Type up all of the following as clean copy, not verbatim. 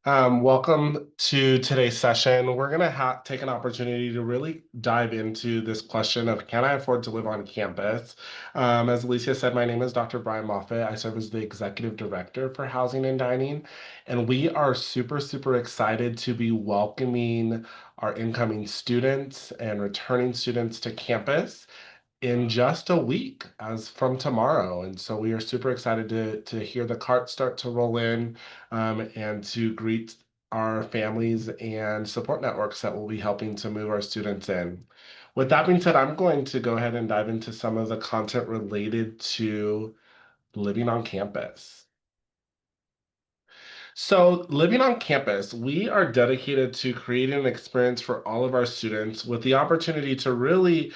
Welcome to today's session. We're going to take an opportunity to really dive into this question of can I afford to live on campus? As Alicia said, my name is Dr. Brian Moffitt. I serve as the Executive Director for Housing and Dining, and we are super, super excited to be welcoming our incoming students and returning students to campus in just a week as from tomorrow. And so we are super excited to hear the cart start to roll in and to greet our families and support networks that will be helping to move our students in. With that being said, I'm going to go ahead and dive into some of the content related to living on campus. So, living on campus, we are dedicated to creating an experience for all of our students with the opportunity to really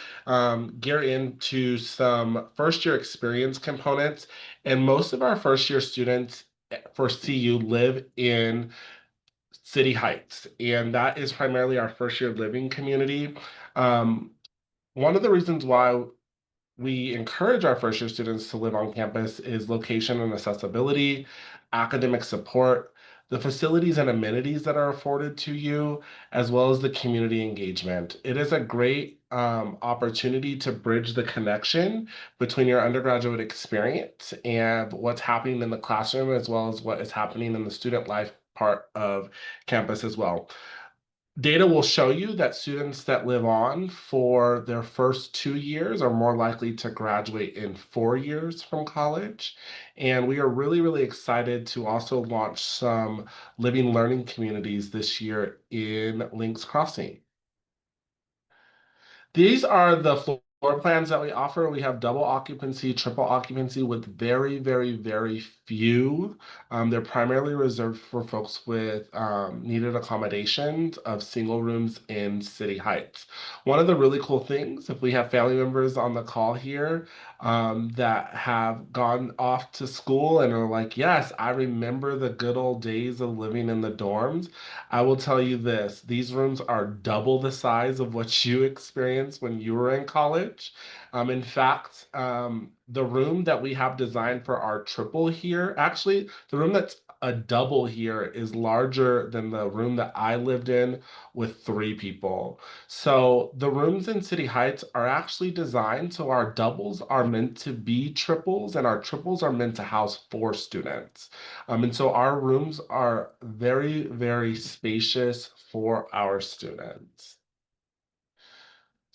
gear into some first year experience components. And most of our first year students for CU live in City Heights, and that is primarily our first year living community. Um, One of the reasons why we encourage our first year students to live on campus is location and accessibility, academic support, the facilities and amenities that are afforded to you, as well as the community engagement. It is a great opportunity to bridge the connection between your undergraduate experience and what's happening in the classroom, as well as what is happening in the student life part of campus as well. Data will show you that students that live on for their first 2 years are more likely to graduate in 4 years from college. And we are really, really excited to also launch some living learning communities this year in Links Crossing. These are the floor plans that we offer. We have double occupancy, triple occupancy with very, very, very few. They're primarily reserved for folks with needed accommodations of single rooms in City Heights. One of the really cool things, if we have family members on the call here that have gone off to school and are like, yes, I remember the good old days of living in the dorms. I will tell you this, these rooms are double the size of what you experienced when you were in college. In fact, the room that we have designed for our triple here, actually, the room that's a double here is larger than the room that I lived in with three people. So the rooms in City Heights are actually designed so our doubles are meant to be triples and our triples are meant to house four students. And so our rooms are very, very spacious for our students.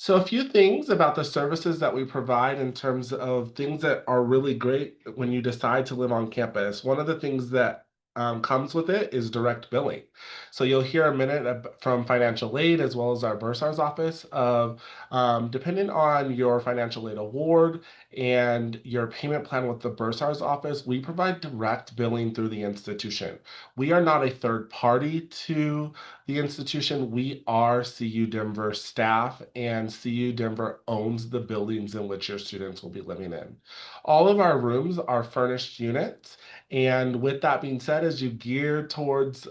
So a few things about the services that we provide in terms of things that are really great when you decide to live on campus. One of the things that comes with it is direct billing. So you'll hear a minute from financial aid as well as our bursar's office of depending on your financial aid award and your payment plan with the bursar's office, we provide direct billing through the institution. We are not a third party to the institution. We are CU Denver staff, and CU Denver owns the buildings in which your students will be living in. All of our rooms are furnished units. And with that being said, as you gear towards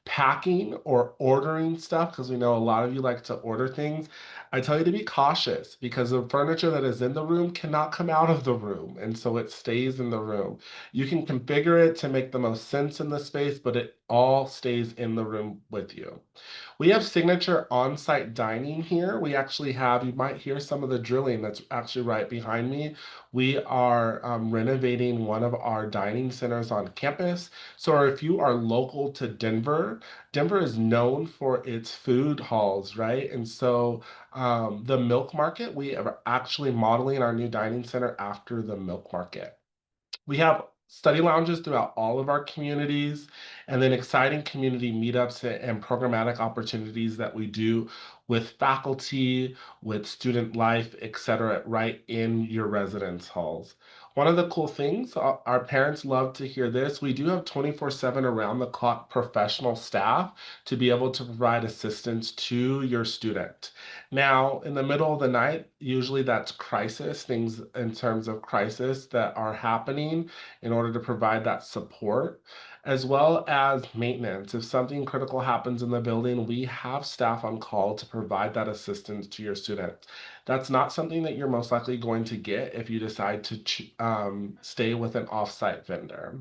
packing or ordering stuff, because we know a lot of you like to order things, I tell you to be cautious because the furniture that is in the room cannot come out of the room. And so it stays in the room. You can configure it to make the most sense in the space, but it all stays in the room with you. We have signature on-site dining here. We actually have, you might hear some of the drilling that's actually right behind me. We are renovating one of our dining centers on campus. So if you are local to Denver, Denver is known for its food halls, right? And so the Milk Market, we are actually modeling our new dining center after the Milk Market. We have study lounges throughout all of our communities, and then exciting community meetups and programmatic opportunities that we do with faculty, with student life, et cetera, right in your residence halls. One of the cool things, our parents love to hear this, we do have 24/7 around the clock professional staff to be able to provide assistance to your student. Now, in the middle of the night, usually that's crisis, things in terms of crisis that are happening in order to provide that support, as well as maintenance. If something critical happens in the building, we have staff on call to provide that assistance to your students. That's not something that you're most likely going to get if you decide to stay with an offsite vendor.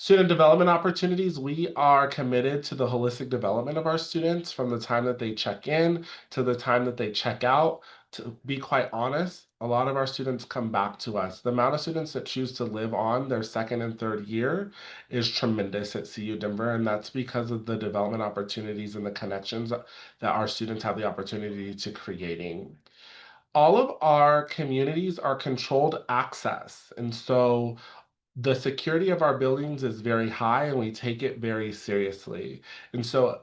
Student development opportunities, we are committed to the holistic development of our students from the time that they check in to the time that they check out. To be quite honest, a lot of our students come back to us. The amount of students that choose to live on their second and third year is tremendous at CU Denver, and that's because of the development opportunities and the connections that our students have the opportunity to creating. All of our communities are controlled access, and so the security of our buildings is very high and we take it very seriously. And so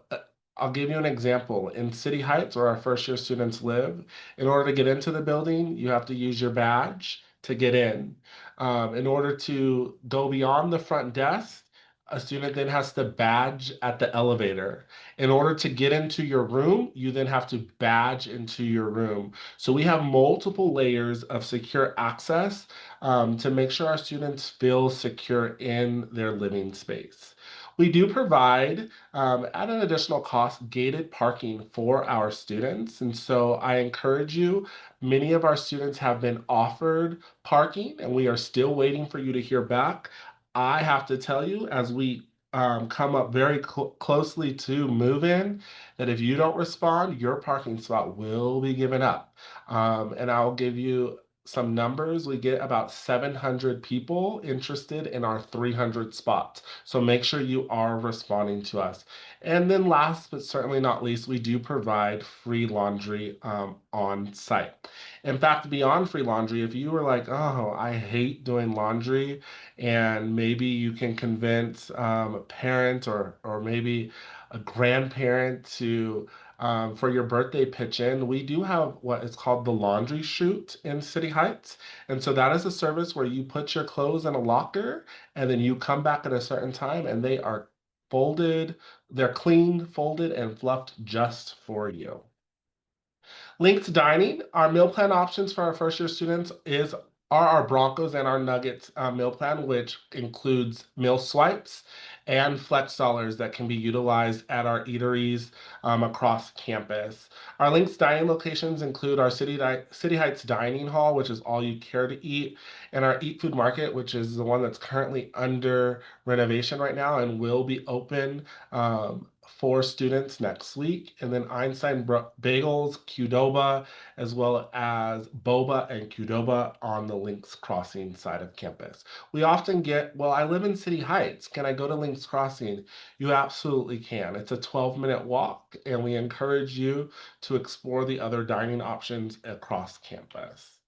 I'll give you an example. In City Heights, where our first year students live, in order to get into the building, you have to use your badge to get in. In order to go beyond the front desk, a student then has to badge at the elevator. In order to get into your room, you then have to badge into your room. So we have multiple layers of secure access to make sure our students feel secure in their living space. We do provide, at an additional cost, gated parking for our students. And so I encourage you, many of our students have been offered parking, and we are still waiting for you to hear back. I have to tell you, as we come up very closely to move in, that if you don't respond, your parking spot will be given up. And I'll give you some numbers. We get about 700 people interested in our 300 spots. So make sure you are responding to us. And then last but certainly not least, we do provide free laundry on site. In fact, beyond free laundry, if you were like, oh, I hate doing laundry, and maybe you can convince a parent or maybe a grandparent to for your birthday pitch in, we do have what is called the laundry chute in City Heights. And so that is a service where you put your clothes in a locker and then you come back at a certain time and they are folded, they're cleaned, folded, and fluffed just for you. Linked dining, our meal plan options for our first year students are our Broncos and our Nuggets meal plan, which includes meal swipes and flex dollars that can be utilized at our eateries across campus. Our Linked dining locations include our City Heights Dining Hall, which is all you care to eat, and our Eat Food Market, which is the one that's currently under renovation right now and will be open for students next week. And then Einstein Bagels, Qdoba, as well as Boba and Qdoba on the Links Crossing side of campus. We often get, well, I live in City Heights. Can I go to Links Crossing? You absolutely can. It's a 12-minute walk, and we encourage you to explore the other dining options across campus.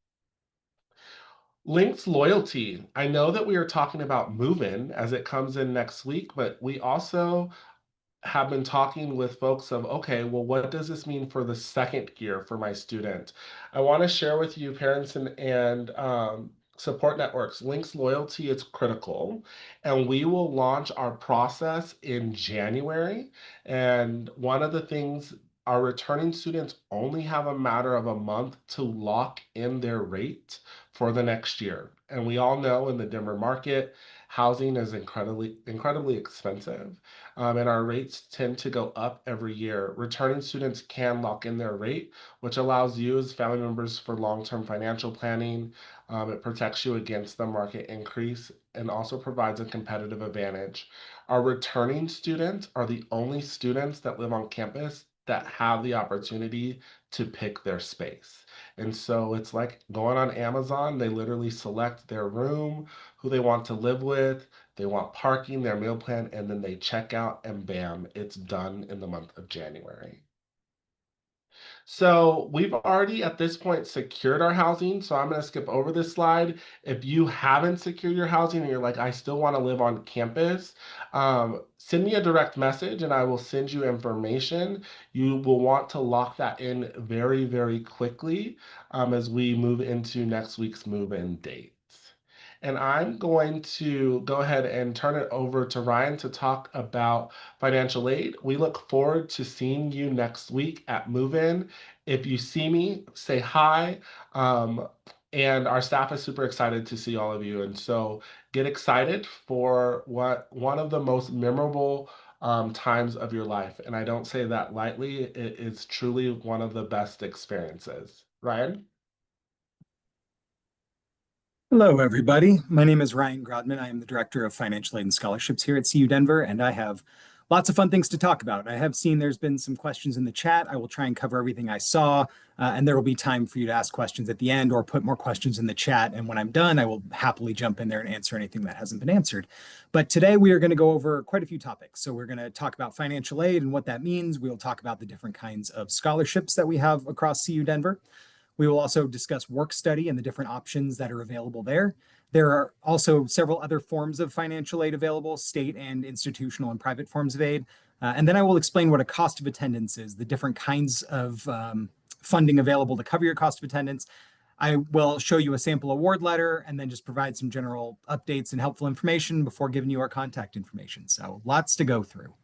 Links loyalty. I know that we are talking about move-in as it comes in next week, but we also have been talking with folks of, okay, well, what does this mean for the second year for my student? I want to share with you, parents and support networks, Links Loyalty is critical, and we will launch our process in January. And one of the things, our returning students only have a matter of a month to lock in their rate for the next year. And we all know in the Denver market, housing is incredibly expensive, and our rates tend to go up every year. Returning students can lock in their rate, which allows you as family members for long-term financial planning. It protects you against the market increase and also provides a competitive advantage. Our returning students are the only students that live on campus that have the opportunity to pick their space. And so it's like going on Amazon, they literally select their room, who they want to live with, they want parking, their meal plan, and then they check out and bam, it's done in the month of January. So we've already at this point secured our housing. So I'm going to skip over this slide. If you haven't secured your housing and you're like, I still want to live on campus, send me a direct message and I will send you information. You will want to lock that in very quickly as we move into next week's move-in dates. And I'm going to go ahead and turn it over to Ryan to talk about financial aid. We look forward to seeing you next week at Move In. If you see me, say hi. Um, and our staff is super excited to see all of you. And so get excited for what one of the most memorable times of your life. And I don't say that lightly, it is truly one of the best experiences. Ryan? Hello, everybody. My name is Ryan Grodman. I am the Director of Financial Aid and Scholarships here at CU Denver, and I have lots of fun things to talk about. I have seen there's been some questions in the chat. I will try and cover everything I saw, and there will be time for you to ask questions at the end or put more questions in the chat. And when I'm done, I will happily jump in there and answer anything that hasn't been answered. But today we are going to go over quite a few topics. So we're going to talk about financial aid and what that means. We'll talk about the different kinds of scholarships that we have across CU Denver. We will also discuss work study and the different options that are available there. There are also several other forms of financial aid available, state and institutional and private forms of aid. And then I will explain what a cost of attendance is, the different kinds of funding available to cover your cost of attendance. I will show you a sample award letter and then just provide some general updates and helpful information before giving you our contact information. So lots to go through.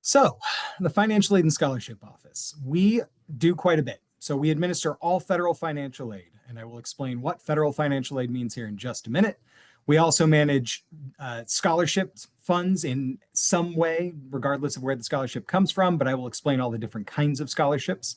So, the Financial Aid and Scholarship Office, we do quite a bit. So, we administer all federal financial aid, and I will explain what federal financial aid means here in just a minute. We also manage scholarship funds in some way, regardless of where the scholarship comes from, but I will explain all the different kinds of scholarships.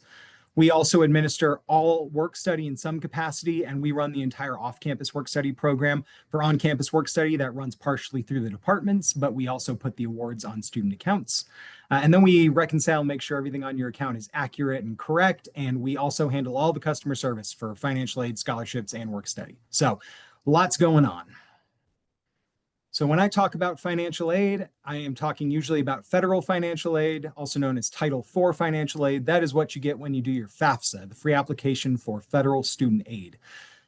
We also administer all work study in some capacity, and we run the entire off-campus work study program. For on-campus work study, that runs partially through the departments, but we also put the awards on student accounts. And then we reconcile, make sure everything on your account is accurate and correct. And we also handle all the customer service for financial aid, scholarships, and work study. So lots going on. So when I talk about financial aid, I am talking usually about federal financial aid, also known as Title IV financial aid. That is what you get when you do your FAFSA, the free application for federal student aid.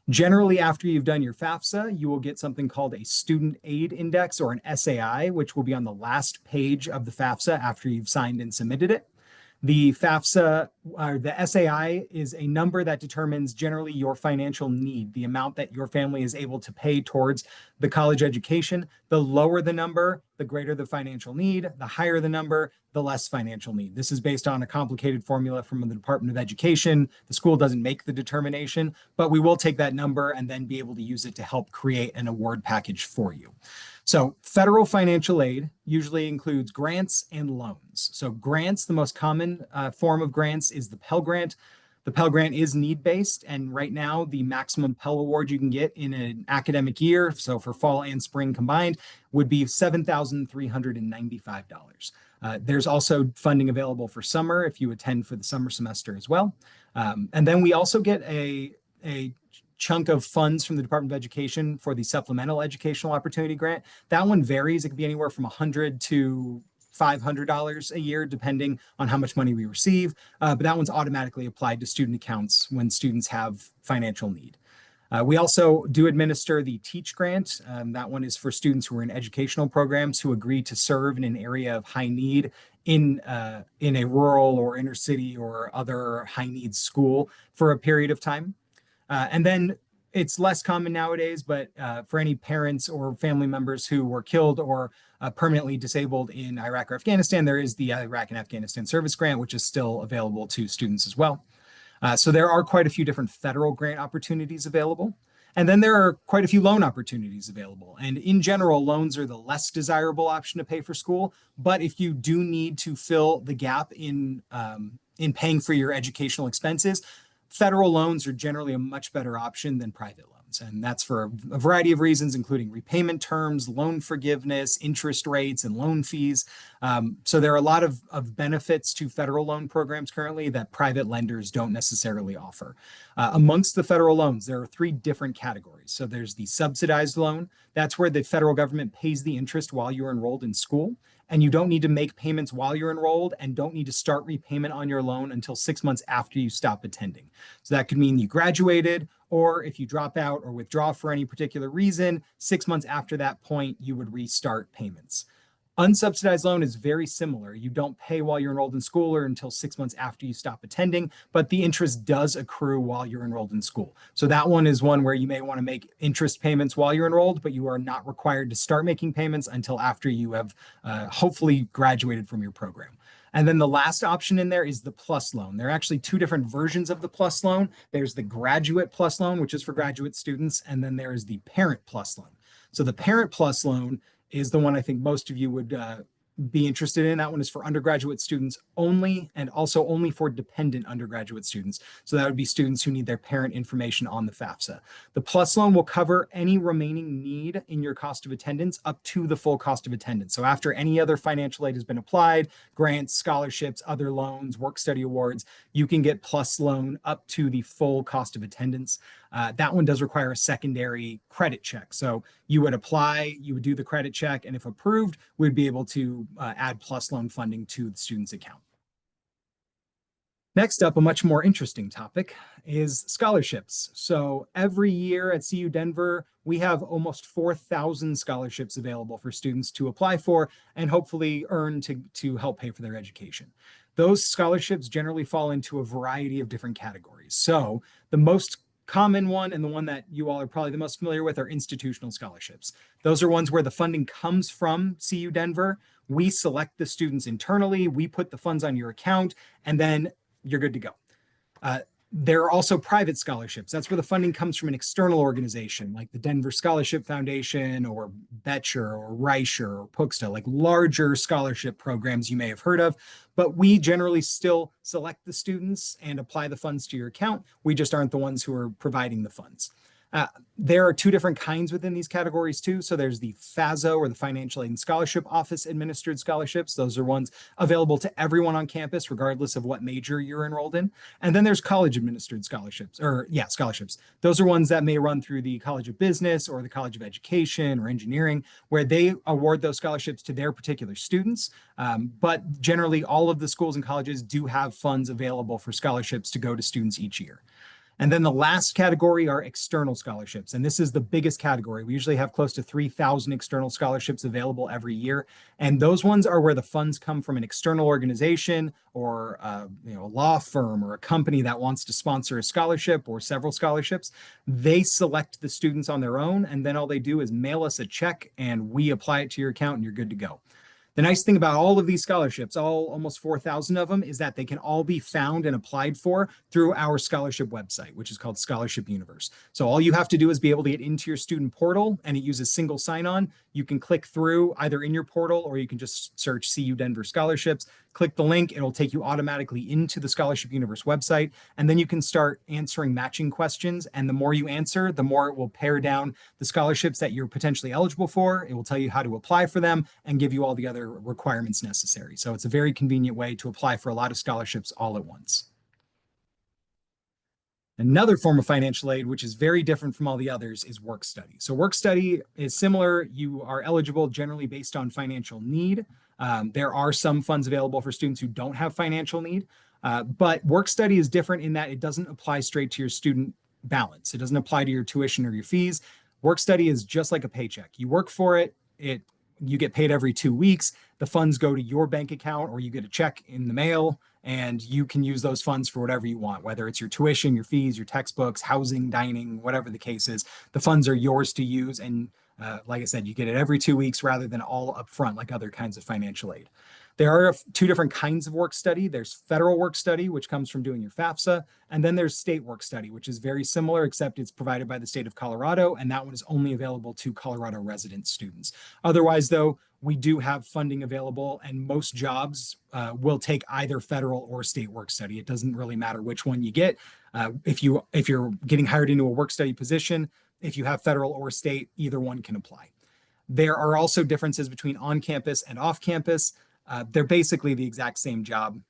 Generally, after you've done your FAFSA, you will get something called a Student Aid Index, or an SAI, which will be on the last page of the FAFSA after you've signed and submitted it. The FAFSA, or the SAI, is a number that determines generally your financial need, the amount that your family is able to pay towards the college education. The lower the number, the greater the financial need. The higher the number, the less financial need. This is based on a complicated formula from the Department of Education. The school doesn't make the determination, but we will take that number and then be able to use it to help create an award package for you. So federal financial aid usually includes grants and loans. So grants, the most common form of grants is the Pell Grant. The Pell Grant is need-based, and right now the maximum Pell Award you can get in an academic year, so for fall and spring combined, would be $7,395. There's also funding available for summer if you attend for the summer semester as well. And then we also get a chunk of funds from the Department of Education for the Supplemental Educational Opportunity Grant. That one varies. It could be anywhere from $100 to $500 a year, depending on how much money we receive. But that one's automatically applied to student accounts when students have financial need. We also do administer the Teach Grant. That one is for students who are in educational programs who agree to serve in an area of high need in a rural or inner city or other high needs school for a period of time. And then it's less common nowadays, but for any parents or family members who were killed or permanently disabled in Iraq or Afghanistan, there is the Iraq and Afghanistan Service Grant, which is still available to students as well. So there are quite a few different federal grant opportunities available. And then there are quite a few loan opportunities available. And in general, loans are the less desirable option to pay for school. But if you do need to fill the gap in paying for your educational expenses, federal loans are generally a much better option than private loans. And that's for a variety of reasons, including repayment terms, loan forgiveness, interest rates, and loan fees. So there are a lot of benefits to federal loan programs currently that private lenders don't necessarily offer. Amongst the federal loans, there are three different categories. So there's the subsidized loan. That's where the federal government pays the interest while you're enrolled in school. And you don't need to make payments while you're enrolled and don't need to start repayment on your loan until 6 months after you stop attending. So that could mean you graduated, or if you drop out or withdraw for any particular reason, 6 months after that point, you would restart payments. Unsubsidized loan is very similar. You don't pay while you're enrolled in school or until 6 months after you stop attending, but the interest does accrue while you're enrolled in school. So that one is one where you may want to make interest payments while you're enrolled, but you are not required to start making payments until after you have hopefully graduated from your program. And then the last option in there is the PLUS loan. There are actually two different versions of the PLUS loan. There's the Graduate PLUS loan, which is for graduate students, and then there is the Parent PLUS loan. So the Parent PLUS loan is the one I think most of you would be interested in. That one is for undergraduate students only, and also only for dependent undergraduate students. So that would be students who need their parent information on the FAFSA. The PLUS loan will cover any remaining need in your cost of attendance up to the full cost of attendance. So after any other financial aid has been applied, grants, scholarships, other loans, work study awards, you can get PLUS loan up to the full cost of attendance. That one does require a secondary credit check. So you would apply, you would do the credit check, and if approved, we'd be able to add PLUS loan funding to the student's account. Next up, a much more interesting topic is scholarships. So every year at CU Denver, we have almost 4,000 scholarships available for students to apply for and hopefully earn to help pay for their education. Those scholarships generally fall into a variety of different categories. So the most common one, and the one that you all are probably the most familiar with, are institutional scholarships. Those are ones where the funding comes from CU Denver. We select the students internally, we put the funds on your account, and then you're good to go. There are also private scholarships. That's where the funding comes from an external organization like the Denver Scholarship Foundation or Betcher or Reicher or Puxta, like larger scholarship programs you may have heard of. But we generally still select the students and apply the funds to your account. We just aren't the ones who are providing the funds. There are two different kinds within these categories too. So there's the FASO, or the Financial Aid and Scholarship Office administered scholarships. Those are ones available to everyone on campus, regardless of what major you're enrolled in. And then there's college administered scholarships, scholarships. Those are ones that may run through the College of Business or the College of Education or Engineering, where they award those scholarships to their particular students. But generally, all of the schools and colleges do have funds available for scholarships to go to students each year. And then the last category are external scholarships. And this is the biggest category. We usually have close to 3,000 external scholarships available every year. And those ones are where the funds come from an external organization or a law firm or a company that wants to sponsor a scholarship or several scholarships. They select the students on their own, and then all they do is mail us a check and we apply it to your account and you're good to go. The nice thing about all of these scholarships, almost 4,000 of them, is that they can all be found and applied for through our scholarship website, which is called Scholarship Universe. So all you have to do is be able to get into your student portal, and it uses single sign-on. You can click through either in your portal, or you can just search CU Denver Scholarships. Click the link, it'll take you automatically into the Scholarship Universe website, and then you can start answering matching questions. And the more you answer, the more it will pare down the scholarships that you're potentially eligible for. It will tell you how to apply for them and give you all the other requirements necessary. So it's a very convenient way to apply for a lot of scholarships all at once. Another form of financial aid, which is very different from all the others, is work study. So work study is similar. You are eligible generally based on financial need. There are some funds available for students who don't have financial need, but work study is different in that it doesn't apply straight to your student balance. It doesn't apply to your tuition or your fees. Work study is just like a paycheck. You work for it, you get paid every 2 weeks. The funds go to your bank account, or you get a check in the mail, and you can use those funds for whatever you want, whether it's your tuition, your fees, your textbooks, housing, dining, whatever the case is. The funds are yours to use. And like I said, you get it every 2 weeks rather than all upfront like other kinds of financial aid. There are two different kinds of work study. There's federal work study, which comes from doing your FAFSA. And then there's state work study, which is very similar, except it's provided by the state of Colorado. And that one is only available to Colorado resident students. Otherwise, though, we do have funding available, and most jobs will take either federal or state work study. It doesn't really matter which one you get. If you're getting hired into a work study position, if you have federal or state, either one can apply. There are also differences between on-campus and off-campus. They're basically the exact same job.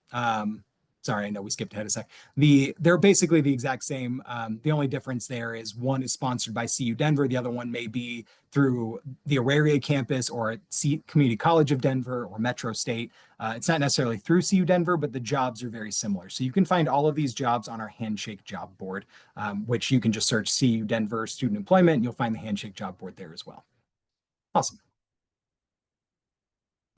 Sorry, I know we skipped ahead a sec. They're basically the exact same. The only difference there is one is sponsored by CU Denver. The other one may be through the Auraria campus or at Community College of Denver or Metro State. It's not necessarily through CU Denver, but the jobs are very similar. So you can find all of these jobs on our Handshake job board, which you can just search CU Denver student employment, and you'll find the Handshake job board there as well. Awesome.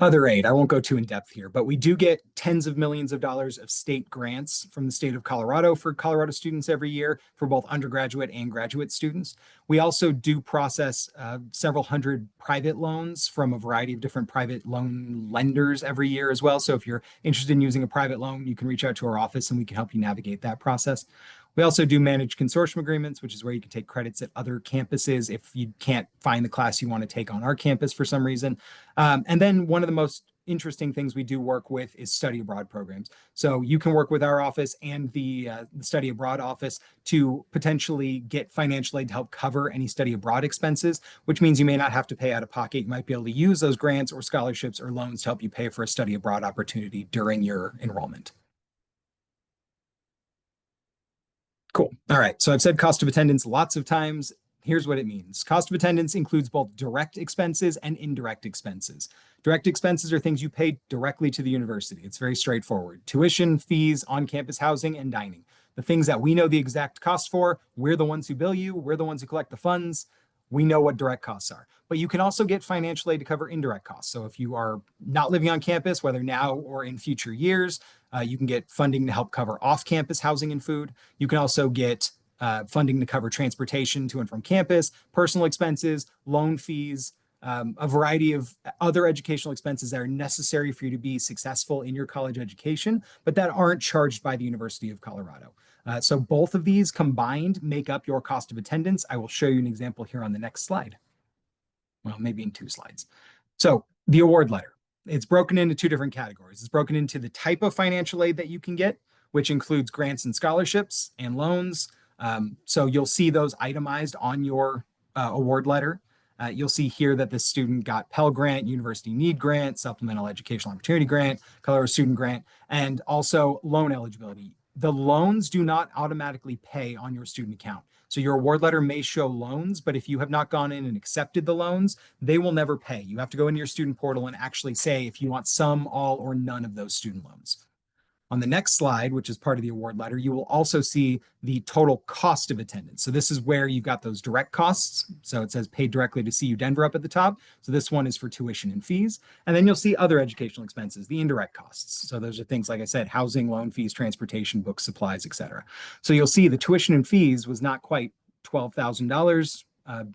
Other aid, I won't go too in depth here, but we do get tens of millions of dollars of state grants from the state of Colorado for Colorado students every year for both undergraduate and graduate students. We also do process several hundred private loans from a variety of different private loan lenders every year as well. So if you're interested in using a private loan, you can reach out to our office and we can help you navigate that process. We also do manage consortium agreements, which is where you can take credits at other campuses if you can't find the class you want to take on our campus for some reason. And then one of the most interesting things we do work with is study abroad programs. So you can work with our office and the study abroad office to potentially get financial aid to help cover any study abroad expenses, which means you may not have to pay out of pocket. You might be able to use those grants or scholarships or loans to help you pay for a study abroad opportunity during your enrollment. Cool. All right. So I've said cost of attendance lots of times. Here's what it means. Cost of attendance includes both direct expenses and indirect expenses. Direct expenses are things you pay directly to the university. It's very straightforward. Tuition, fees, on-campus housing, and dining. The things that we know the exact cost for, we're the ones who bill you, we're the ones who collect the funds. We know what direct costs are. But you can also get financial aid to cover indirect costs. So if you are not living on campus, whether now or in future years, you can get funding to help cover off-campus housing and food. You can also get funding to cover transportation to and from campus, personal expenses, loan fees, a variety of other educational expenses that are necessary for you to be successful in your college education, but that aren't charged by the University of Colorado. So both of these combined make up your cost of attendance. I will show you an example here on the next slide. Well, maybe in 2 slides. So the award letter, it's broken into 2 different categories. It's broken into the type of financial aid that you can get, which includes grants and scholarships and loans. So you'll see those itemized on your award letter. You'll see here that the student got Pell Grant, University Need Grant, Supplemental Educational Opportunity Grant, Colorado Student Grant, and also loan eligibility. The loans do not automatically pay on your student account. So your award letter may show loans, but if you have not gone in and accepted the loans, they will never pay. You have to go into your student portal and actually say if you want some, all, or none of those student loans. On the next slide, which is part of the award letter, you will also see the total cost of attendance. So this is where you've got those direct costs. So it says paid directly to CU Denver up at the top. So this one is for tuition and fees. And then you'll see other educational expenses, the indirect costs. So those are things, like I said, housing, loan fees, transportation, books, supplies, etc. So you'll see the tuition and fees was not quite $12,000.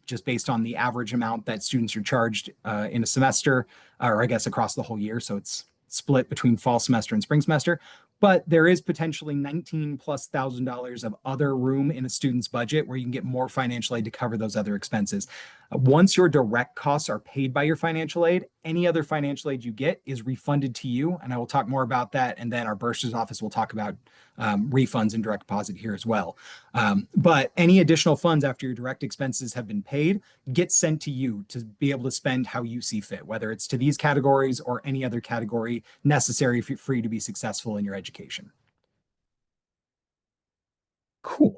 Just based on the average amount that students are charged in a semester, or I guess across the whole year. So it's split between fall semester and spring semester. But there is potentially $19,000+ of other room in a student's budget where you can get more financial aid to cover those other expenses. Once your direct costs are paid by your financial aid, any other financial aid you get is refunded to you. And I will talk more about that. And then our bursar's office will talk about refunds and direct deposit here as well. But any additional funds after your direct expenses have been paid get sent to you to be able to spend how you see fit, whether it's to these categories or any other category necessary for you to be successful in your education. Cool.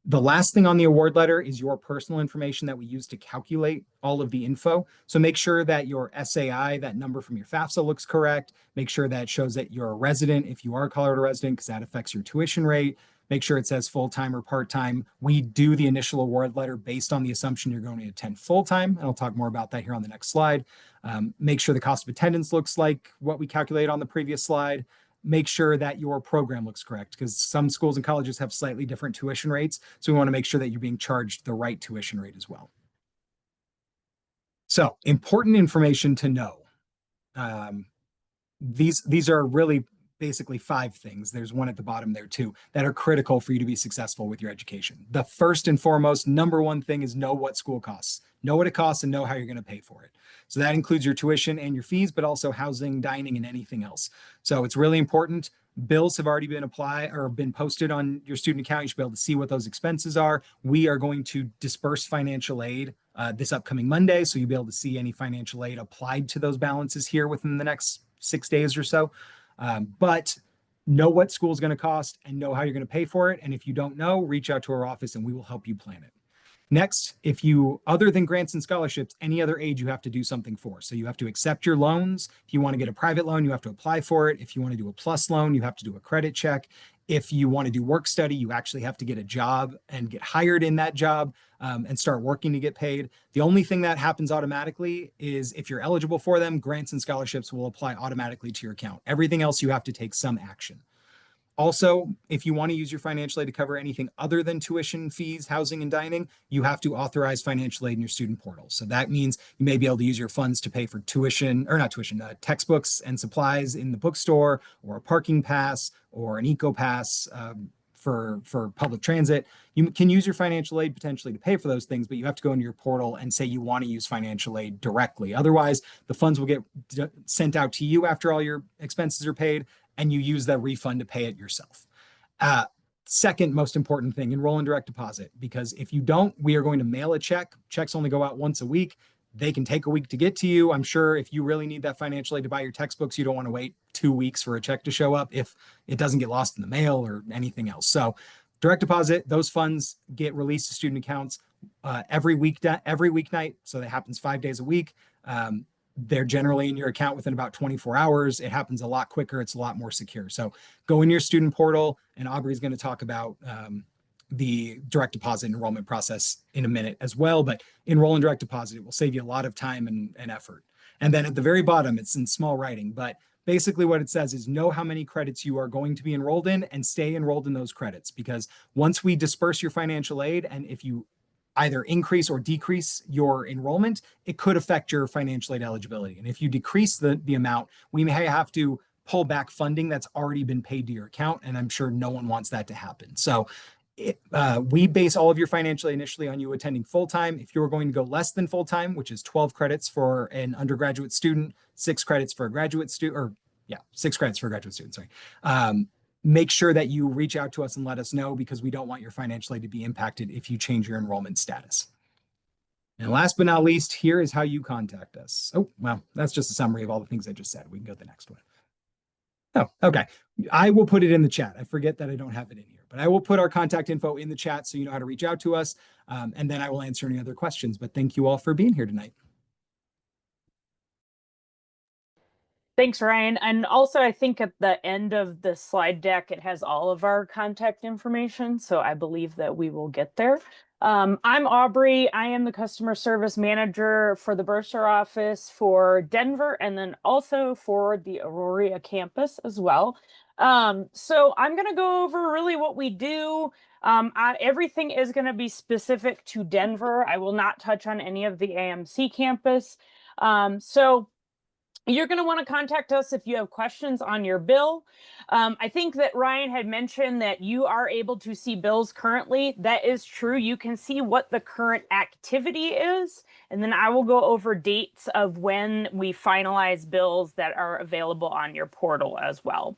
The last thing on the award letter is your personal information that we use to calculate all of the info. So make sure that your SAI, that number from your FAFSA, looks correct. Make sure that shows that you're a resident if you are a Colorado resident, because that affects your tuition rate. Make sure it says full-time or part-time. We do the initial award letter based on the assumption you're going to attend full-time, and I'll talk more about that here on the next slide. Make sure the cost of attendance looks like what we calculated on the previous slide. Make sure that your program looks correct, because some schools and colleges have slightly different tuition rates. So we want to make sure that you're being charged the right tuition rate as well. So important information to know. These are really basically 5 things. There's one at the bottom there too, that are critical for you to be successful with your education. The first and foremost, number one thing is know what school costs. Know what it costs and know how you're going to pay for it. So that includes your tuition and your fees, but also housing, dining, and anything else. So it's really important. Bills have already been been posted on your student account. You should be able to see what those expenses are. We are going to disperse financial aid this upcoming Monday. So you'll be able to see any financial aid applied to those balances here within the next 6 days or so. But know what school is going to cost and know how you're going to pay for it. And if you don't know, reach out to our office and we will help you plan it. Next, if you, other than grants and scholarships, any other aid you have to do something for. So you have to accept your loans. If you want to get a private loan, you have to apply for it. If you want to do a PLUS loan, you have to do a credit check. If you want to do work study, you actually have to get a job and get hired in that job and start working to get paid. The only thing that happens automatically is if you're eligible for them, grants and scholarships will apply automatically to your account. Everything else, you have to take some action. Also, if you want to use your financial aid to cover anything other than tuition, fees, housing, and dining, you have to authorize financial aid in your student portal. So that means you may be able to use your funds to pay for textbooks and supplies in the bookstore, or a parking pass, or an eco pass for public transit. You can use your financial aid potentially to pay for those things, but you have to go into your portal and say you want to use financial aid directly. Otherwise, the funds will get sent out to you after all your expenses are paid, and you use that refund to pay it yourself. Second most important thing, enroll in direct deposit, because if you don't, we are going to mail a check. Checks only go out once a week. They can take a week to get to you. I'm sure if you really need that financial aid to buy your textbooks, you don't want to wait 2 weeks for a check to show up if it doesn't get lost in the mail or anything else. So direct deposit, those funds get released to student accounts every weeknight. So that happens 5 days a week. They're generally in your account within about 24 hours. It happens a lot quicker. It's a lot more secure. So go in your student portal, and Aubrey's going to talk about the direct deposit enrollment process in a minute as well. But enroll in direct deposit, it will save you a lot of time and effort. And then at the very bottom, it's in small writing, but basically what it says is know how many credits you are going to be enrolled in and stay enrolled in those credits, because once we disperse your financial aid, and if you either increase or decrease your enrollment, it could affect your financial aid eligibility. And if you decrease the amount, we may have to pull back funding that's already been paid to your account. And I'm sure no one wants that to happen. So we base all of your financial aid initially on you attending full-time. If you're going to go less than full-time, which is 12 credits for an undergraduate student, 6 credits for a graduate student, or 6 credits for a graduate student, sorry. Make sure that you reach out to us and let us know, because we don't want your financial aid to be impacted if you change your enrollment status. And last but not least, here is how you contact us. Oh, well, that's just a summary of all the things I just said. We can go to the next one. Oh, okay. I will put it in the chat. I forget that I don't have it in here, but I will put our contact info in the chat so you know how to reach out to us. And then I will answer any other questions. But thank you all for being here tonight. Thanks, Ryan. And also, I think at the end of the slide deck, it has all of our contact information. So I believe that we will get there. I'm Aubrey. I am the customer service manager for the bursar office for Denver, and then also for the Aurora campus as well. So I'm going to go over really what we do. Everything is going to be specific to Denver. I will not touch on any of the AMC campus. So you're going to want to contact us if you have questions on your bill. I think that Ryan had mentioned that you are able to see bills currently. That is true. You can see what the current activity is, and then I will go over dates of when we finalize bills that are available on your portal as well.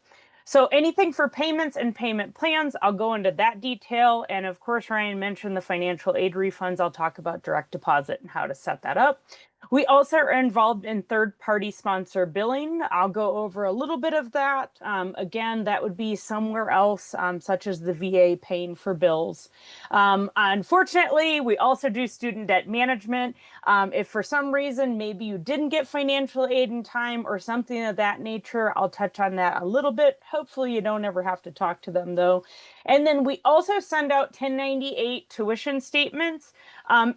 So anything for payments and payment plans, I'll go into that detail. And of course, Ryan mentioned the financial aid refunds. I'll talk about direct deposit and how to set that up. We also are involved in third-party sponsor billing. I'll go over a little bit of that. Again, that would be somewhere else, such as the VA paying for bills. Unfortunately, we also do student debt management. If for some reason, maybe you didn't get financial aid in time or something of that nature, I'll touch on that a little bit. Hopefully you don't ever have to talk to them though. And then we also send out 1098 tuition statements.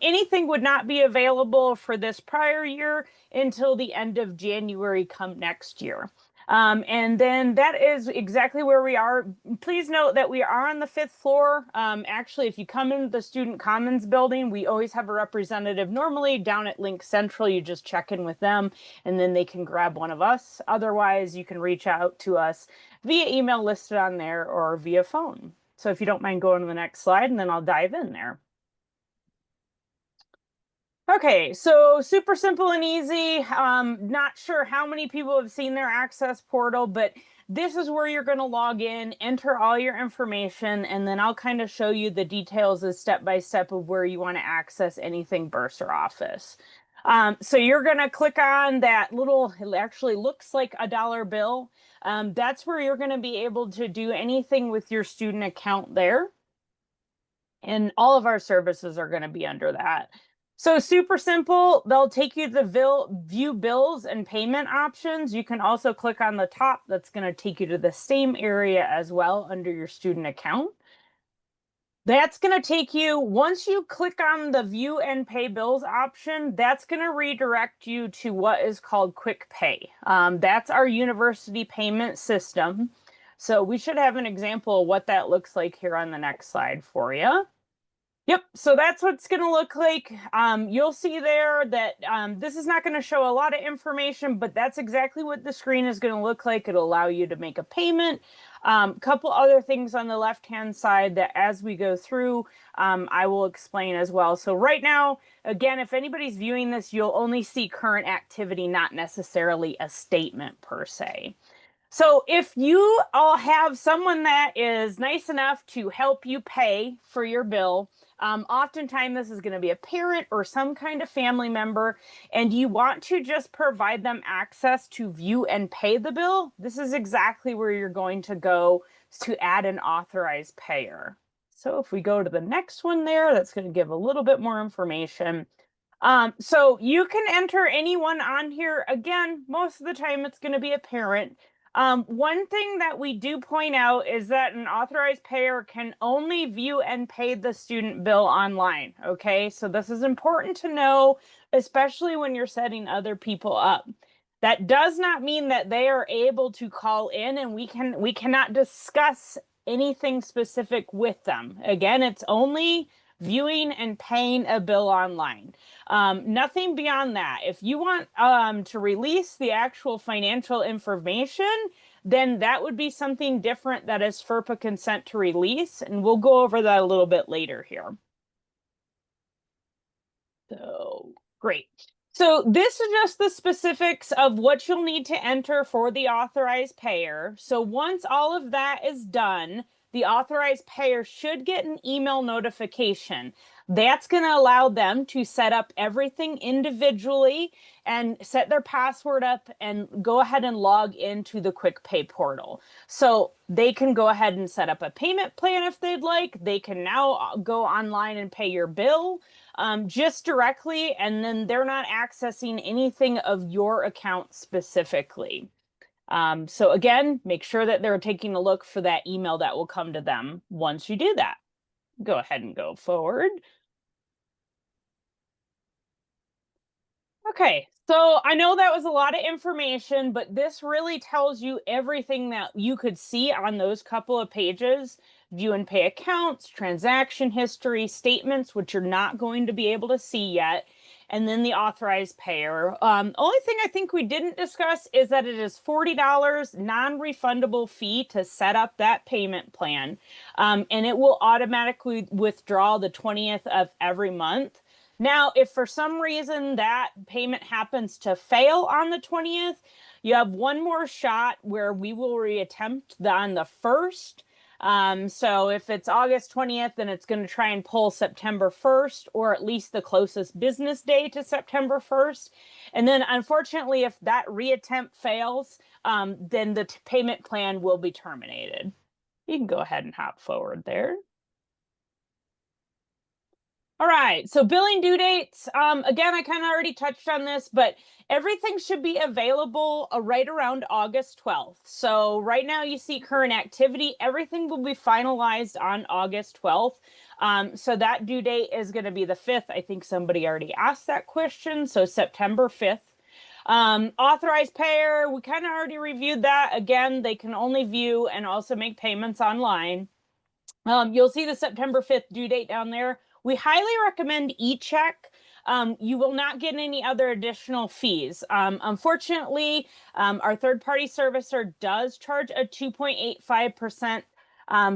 Anything would not be available for this prior year until the end of January come next year. And then that is exactly where we are. Please note that we are on the 5th floor. Actually, if you come into the Student Commons building, we always have a representative normally down at Link Central. You just check in with them and then they can grab one of us. Otherwise, you can reach out to us via email listed on there or via phone. So if you don't mind going to the next slide, and then I'll dive in there. Okay, so super simple and easy. Not sure how many people have seen their access portal, but this is where you're going to log in, enter all your information, and then I'll kind of show you the details as step by step of where you want to access anything bursar office. So you're going to click on that little, it actually looks like a dollar bill. That's where you're going to be able to do anything with your student account there. And all of our services are going to be under that. So super simple. They'll take you to the view bills and payment options. You can also click on the top. That's going to take you to the same area as well under your student account. That's going to take you, once you click on the view and pay bills option, that's going to redirect you to what is called Quick Pay. That's our university payment system. So we should have an example of what that looks like here on the next slide for you. Yep, so that's what it's going to look like. You'll see there that this is not going to show a lot of information, but that's exactly what the screen is going to look like. It'll allow you to make a payment. Couple other things on the left-hand side that as we go through, I will explain as well. So right now, again, if anybody's viewing this, you'll only see current activity, not necessarily a statement per se. So if you all have someone that is nice enough to help you pay for your bill, oftentimes this is going to be a parent or some kind of family member, and you want to just provide them access to view and pay the bill, this is exactly where you're going to go to add an authorized payer. So if we go to the next one there, that's going to give a little bit more information. So you can enter anyone on here. Again, most of the time it's going to be a parent. One thing that we do point out is that an authorized payer can only view and pay the student bill online. Okay, so this is important to know, especially when you're setting other people up. That does not mean that they are able to call in, and we cannot discuss anything specific with them. Again, it's only viewing and paying a bill online. Nothing beyond that. If you want to release the actual financial information, then that would be something different that is FERPA consent to release, and we'll go over that a little bit later here. So, great. So this is just the specifics of what you'll need to enter for the authorized payer. So once all of that is done, the authorized payer should get an email notification. That's going to allow them to set up everything individually and set their password up and go ahead and log into the Quick Pay portal. So they can go ahead and set up a payment plan if they'd like. They can now go online and pay your bill just directly, and then they're not accessing anything of your account specifically. So again, make sure that they're taking a look for that email that will come to them once you do that. Go ahead and go forward. Okay, so I know that was a lot of information, but this really tells you everything that you could see on those couple of pages. View and pay accounts, transaction history, statements, which you're not going to be able to see yet, and then the authorized payer. Only thing I think we didn't discuss is that it is $40 non-refundable fee to set up that payment plan, and it will automatically withdraw the 20th of every month. Now, if for some reason that payment happens to fail on the 20th, you have one more shot where we will reattempt on the 1st. So if it's August 20th, then it's going to try and pull September 1st, or at least the closest business day to September 1st. And then unfortunately, if that reattempt fails, then the payment plan will be terminated. You can go ahead and hop forward there. All right, so billing due dates. Again, I kind of already touched on this, but everything should be available right around August 12th. So right now you see current activity. Everything will be finalized on August 12th. So that due date is going to be the 5th. I think somebody already asked that question. So September 5th. Authorized payer, we kind of already reviewed that. Again, they can only view and also make payments online. You'll see the September 5th due date down there. We highly recommend eCheck. You will not get any other additional fees. Unfortunately, our third-party servicer does charge a 2.85%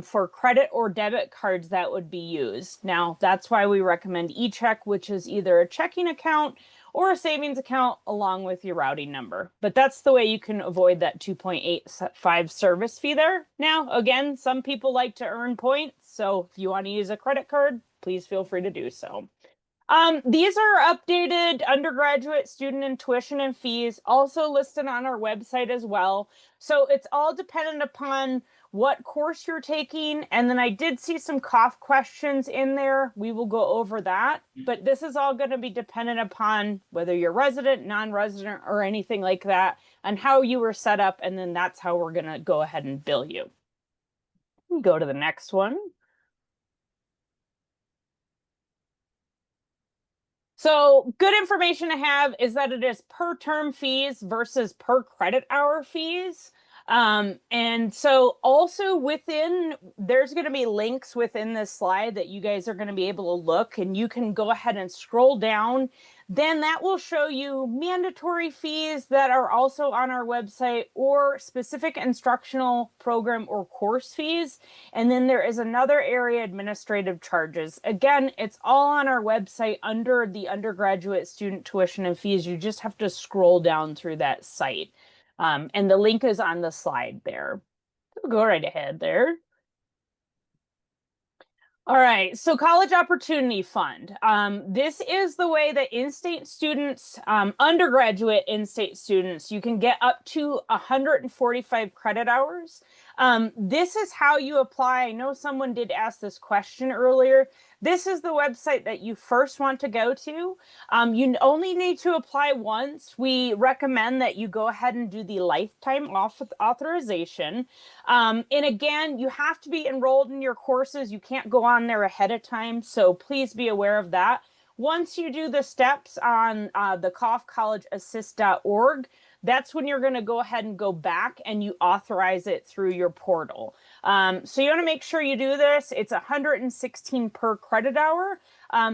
for credit or debit cards that would be used. Now, that's why we recommend eCheck, which is either a checking account or a savings account along with your routing number. But that's the way you can avoid that 2.85 service fee there. Now, again, some people like to earn points, so if you want to use a credit card, please feel free to do so. These are updated undergraduate student and tuition and fees, also listed on our website as well. So it's all dependent upon what course you're taking. And then I did see some COF questions in there. We will go over that. But this is all going to be dependent upon whether you're resident, non-resident, or anything like that, and how you were set up. And then that's how we're going to go ahead and bill you. Go to the next one. So good information to have is that it is per term fees versus per credit hour fees. And so also there's going to be links within this slide that you guys are going to be able to look, and you can go ahead and scroll down. Then that will show you mandatory fees that are also on our website, or specific instructional program or course fees. And then there is another area, administrative charges. Again, it's all on our website under the undergraduate student tuition and fees. You just have to scroll down through that site. And the link is on the slide there. We'll go right ahead there. All right, so College Opportunity Fund. This is the way that in-state students, undergraduate in-state students, you can get up to 145 credit hours. This is how you apply. I know someone did ask this question earlier. This is the website that you first want to go to. You only need to apply once. We recommend that you go ahead and do the lifetime authorization. And again, you have to be enrolled in your courses. You can't go on there ahead of time, so please be aware of that. Once you do the steps on the coffcollegeassist.org, that's when you're going to go ahead and go back and you authorize it through your portal. So you want to make sure you do this. It's 116 per credit hour.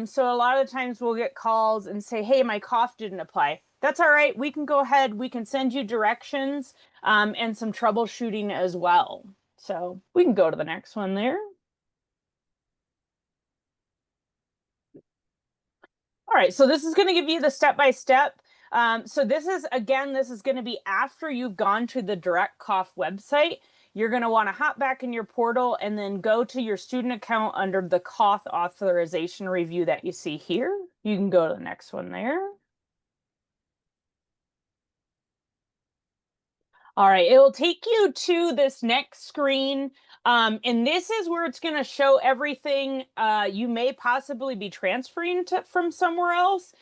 So a lot of times we'll get calls and say, hey, my COF didn't apply. That's all right. We can go ahead. We can send you directions and some troubleshooting as well. So we can go to the next one there. All right, so this is going to give you the step-by-step. So this is going to be after you've gone to the DirectCoff website. You're going to want to hop back in your portal and then go to your student account under the COF authorization review that you see here. You can go to the next one there. All right, it will take you to this next screen. And this is where it's going to show everything you may possibly be transferring from somewhere else.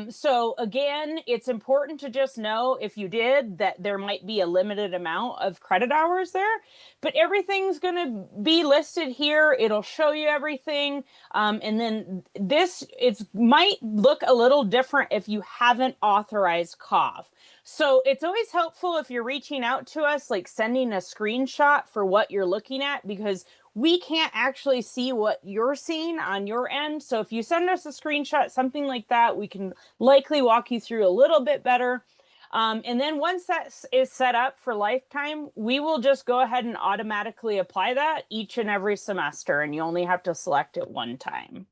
So again, it's important to just know, if you did, that there might be a limited amount of credit hours there, but everything's going to be listed here. It'll show you everything. And then it might look a little different if you haven't authorized COF. So it's always helpful if you're reaching out to us, like sending a screenshot for what you're looking at, because we can't actually see what you're seeing on your end. So if you send us a screenshot, something like that, we can likely walk you through a little bit better. And then once that is set up for lifetime, we will just go ahead and automatically apply that each and every semester, and you only have to select it one time.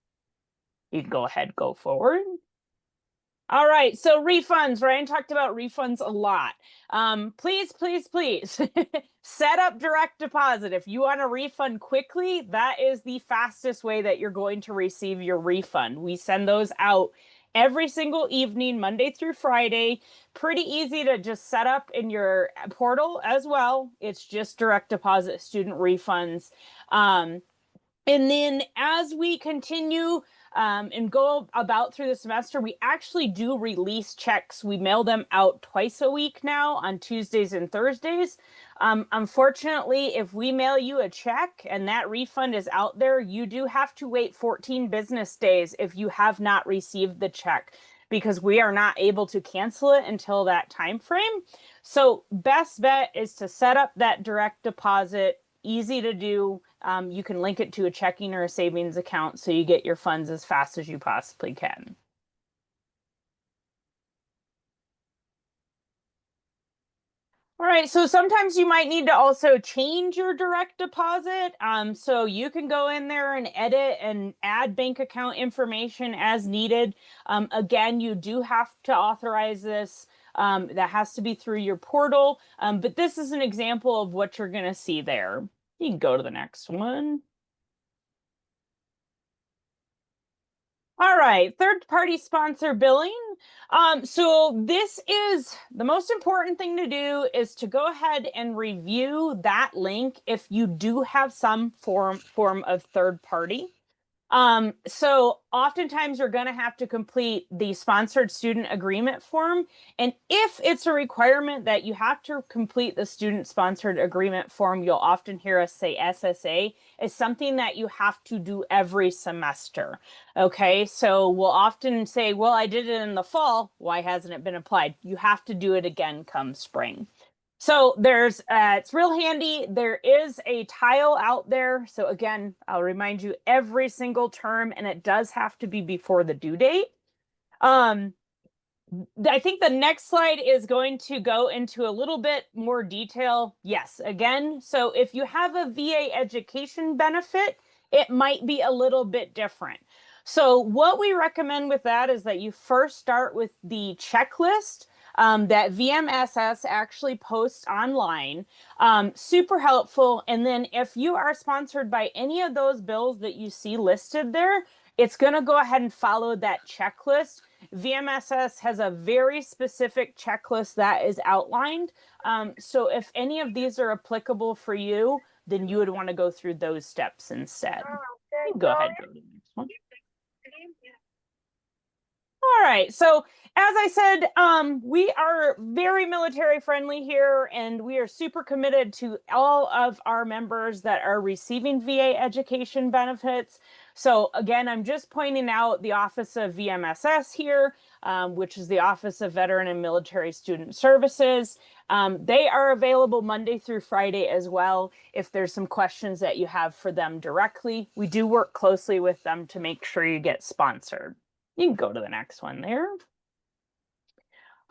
You can go ahead, go forward. All right, so refunds. Ryan talked about refunds a lot. Please, please, please set up direct deposit. If you want a refund quickly, that is the fastest way that you're going to receive your refund. We send those out every single evening, Monday through Friday. Pretty easy to just set up in your portal as well. It's just direct deposit student refunds. And then as we continue and go about through the semester, we actually do release checks. We mail them out twice a week now on Tuesdays and Thursdays. Unfortunately, if we mail you a check and that refund is out there, you do have to wait 14 business days if you have not received the check, because we are not able to cancel it until that time frame. So best bet is to set up that direct deposit. Easy to do. You can link it to a checking or a savings account so you get your funds as fast as you possibly can. All right, so sometimes you might need to also change your direct deposit. So you can go in there and edit and add bank account information as needed. Again, you do have to authorize this. That has to be through your portal. But this is an example of what you're going to see there. You can go to the next one. All right, third-party sponsor billing. So this is the most important thing to do, is to go ahead and review that link if you do have some form of third party. So oftentimes you're going to have to complete the sponsored student agreement form. And if it's a requirement that you have to complete the student sponsored agreement form, you'll often hear us say SSA is something that you have to do every semester. Okay, so we'll often say, well, I did it in the fall. Why hasn't it been applied? You have to do it again come spring. So there's, it's real handy. There is a tile out there. So again, I'll remind you every single term, and it does have to be before the due date. I think the next slide is going to go into a little bit more detail. Yes, again, so if you have a VA education benefit, it might be a little bit different. So what we recommend with that is that you first start with the checklist that VMSS actually posts online. Super helpful. And then if you are sponsored by any of those bills that you see listed there, it's going to go ahead and follow that checklist. VMSS has a very specific checklist that is outlined. So if any of these are applicable for you, then you would want to go through those steps instead. Go ahead. Go to the next one. All right. So as I said, we are very military friendly here, and we are super committed to all of our members that are receiving VA education benefits. So again, I'm just pointing out the Office of VMSS here, which is the Office of Veteran and Military Student Services. They are available Monday through Friday as well. If there's some questions that you have for them directly, we do work closely with them to make sure you get sponsored. You can go to the next one there.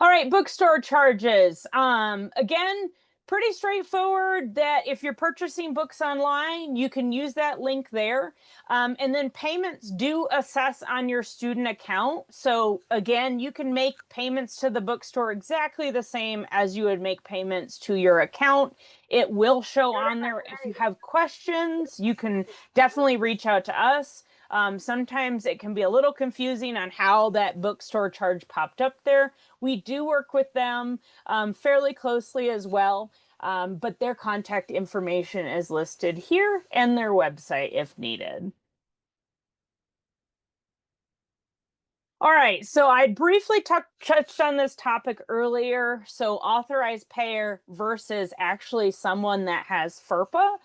All right, bookstore charges. Again, pretty straightforward that if you're purchasing books online, you can use that link there. And then payments do assess on your student account. So again, you can make payments to the bookstore exactly the same as you would make payments to your account. It will show on there. If you have questions, you can definitely reach out to us. Sometimes it can be a little confusing on how that bookstore charge popped up there. We do work with them fairly closely as well, but their contact information is listed here and their website if needed. All right, so I briefly touched on this topic earlier. So authorized payer versus actually someone that has FERPA.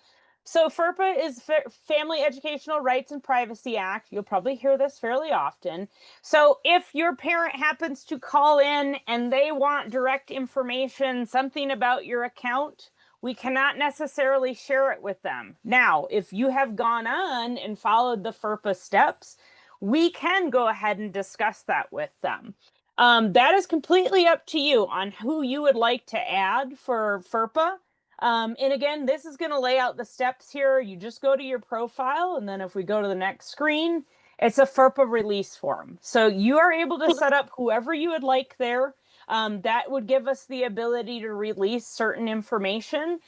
So FERPA is Family Educational Rights and Privacy Act. You'll probably hear this fairly often. So if your parent happens to call in and they want direct information, something about your account, we cannot necessarily share it with them. Now, if you have gone on and followed the FERPA steps, we can go ahead and discuss that with them. That is completely up to you on who you would like to add for FERPA. And again, this is going to lay out the steps here. You just go to your profile, and then if we go to the next screen, it's a FERPA release form. So you are able to set up whoever you would like there. That would give us the ability to release certain information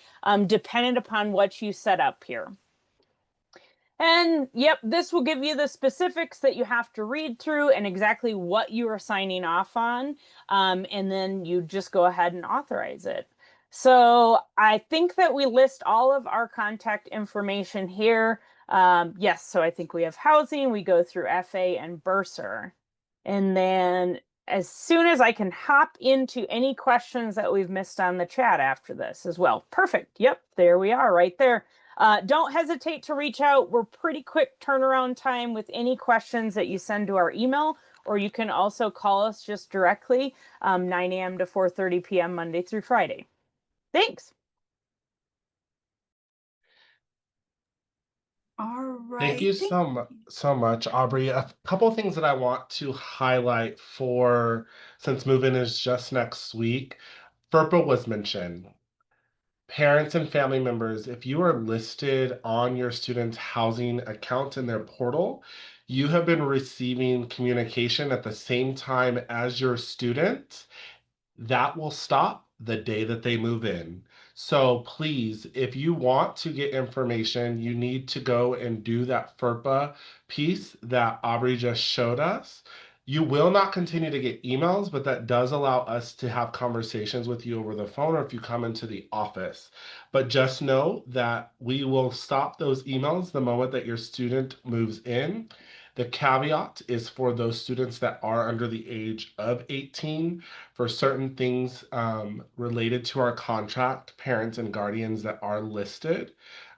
dependent upon what you set up here. And yep, this will give you the specifics that you have to read through and exactly what you are signing off on. And then you just go ahead and authorize it. So I think that we list all of our contact information here. Yes, so I think we have housing, we go through FA and Bursar. And then as soon as I can hop into any questions that we've missed on the chat after this as well. Perfect. Yep, there we are right there. Don't hesitate to reach out. We're pretty quick turnaround time with any questions that you send to our email, or you can also call us just directly 9 a.m. to 4:30 p.m. Monday through Friday. Thanks. All right. Thank you so much, Aubrey. A couple things that I want to highlight since move-in is just next week. FERPA was mentioned. Parents and family members, if you are listed on your student's housing account in their portal, you have been receiving communication at the same time as your student. That will stop the day that they move in. So please, if you want to get information, you need to go and do that FERPA piece that Aubrey just showed us. You will not continue to get emails, but that does allow us to have conversations with you over the phone or if you come into the office. But just know that we will stop those emails the moment that your student moves in. The caveat is for those students that are under the age of 18 for certain things related to our contract, parents and guardians that are listed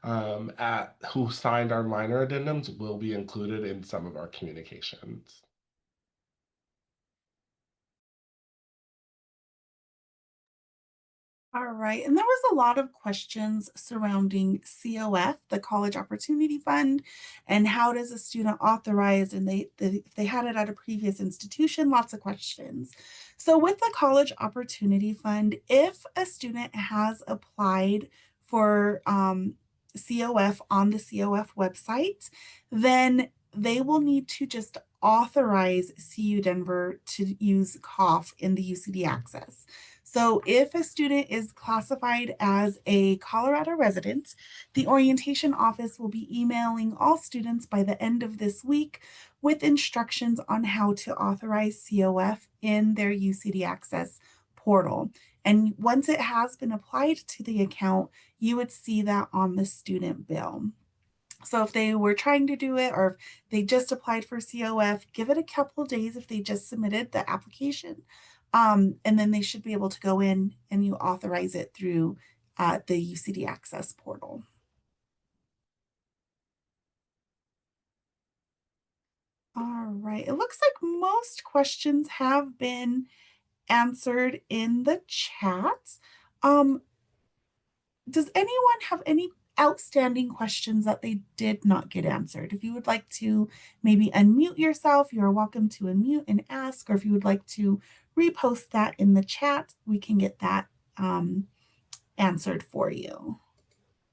who signed our minor addendums will be included in some of our communications. All right, and there was a lot of questions surrounding COF, the College Opportunity Fund, and how does a student authorize, and if they had it at a previous institution, lots of questions. So with the College Opportunity Fund, if a student has applied for COF on the COF website, then they will need to just authorize CU Denver to use COF in the UCD Access. So if a student is classified as a Colorado resident, the orientation office will be emailing all students by the end of this week with instructions on how to authorize COF in their UCD Access portal. And once it has been applied to the account, you would see that on the student bill. So if they were trying to do it, or if they just applied for COF, give it a couple of days if they just submitted the application. And then they should be able to go in and you authorize it through the UCD Access portal. All right, it looks like most questions have been answered in the chat. Does anyone have any outstanding questions that they did not get answered? If you would like to maybe unmute yourself, you're welcome to unmute and ask, or if you would like to repost that in the chat, we can get that answered for you.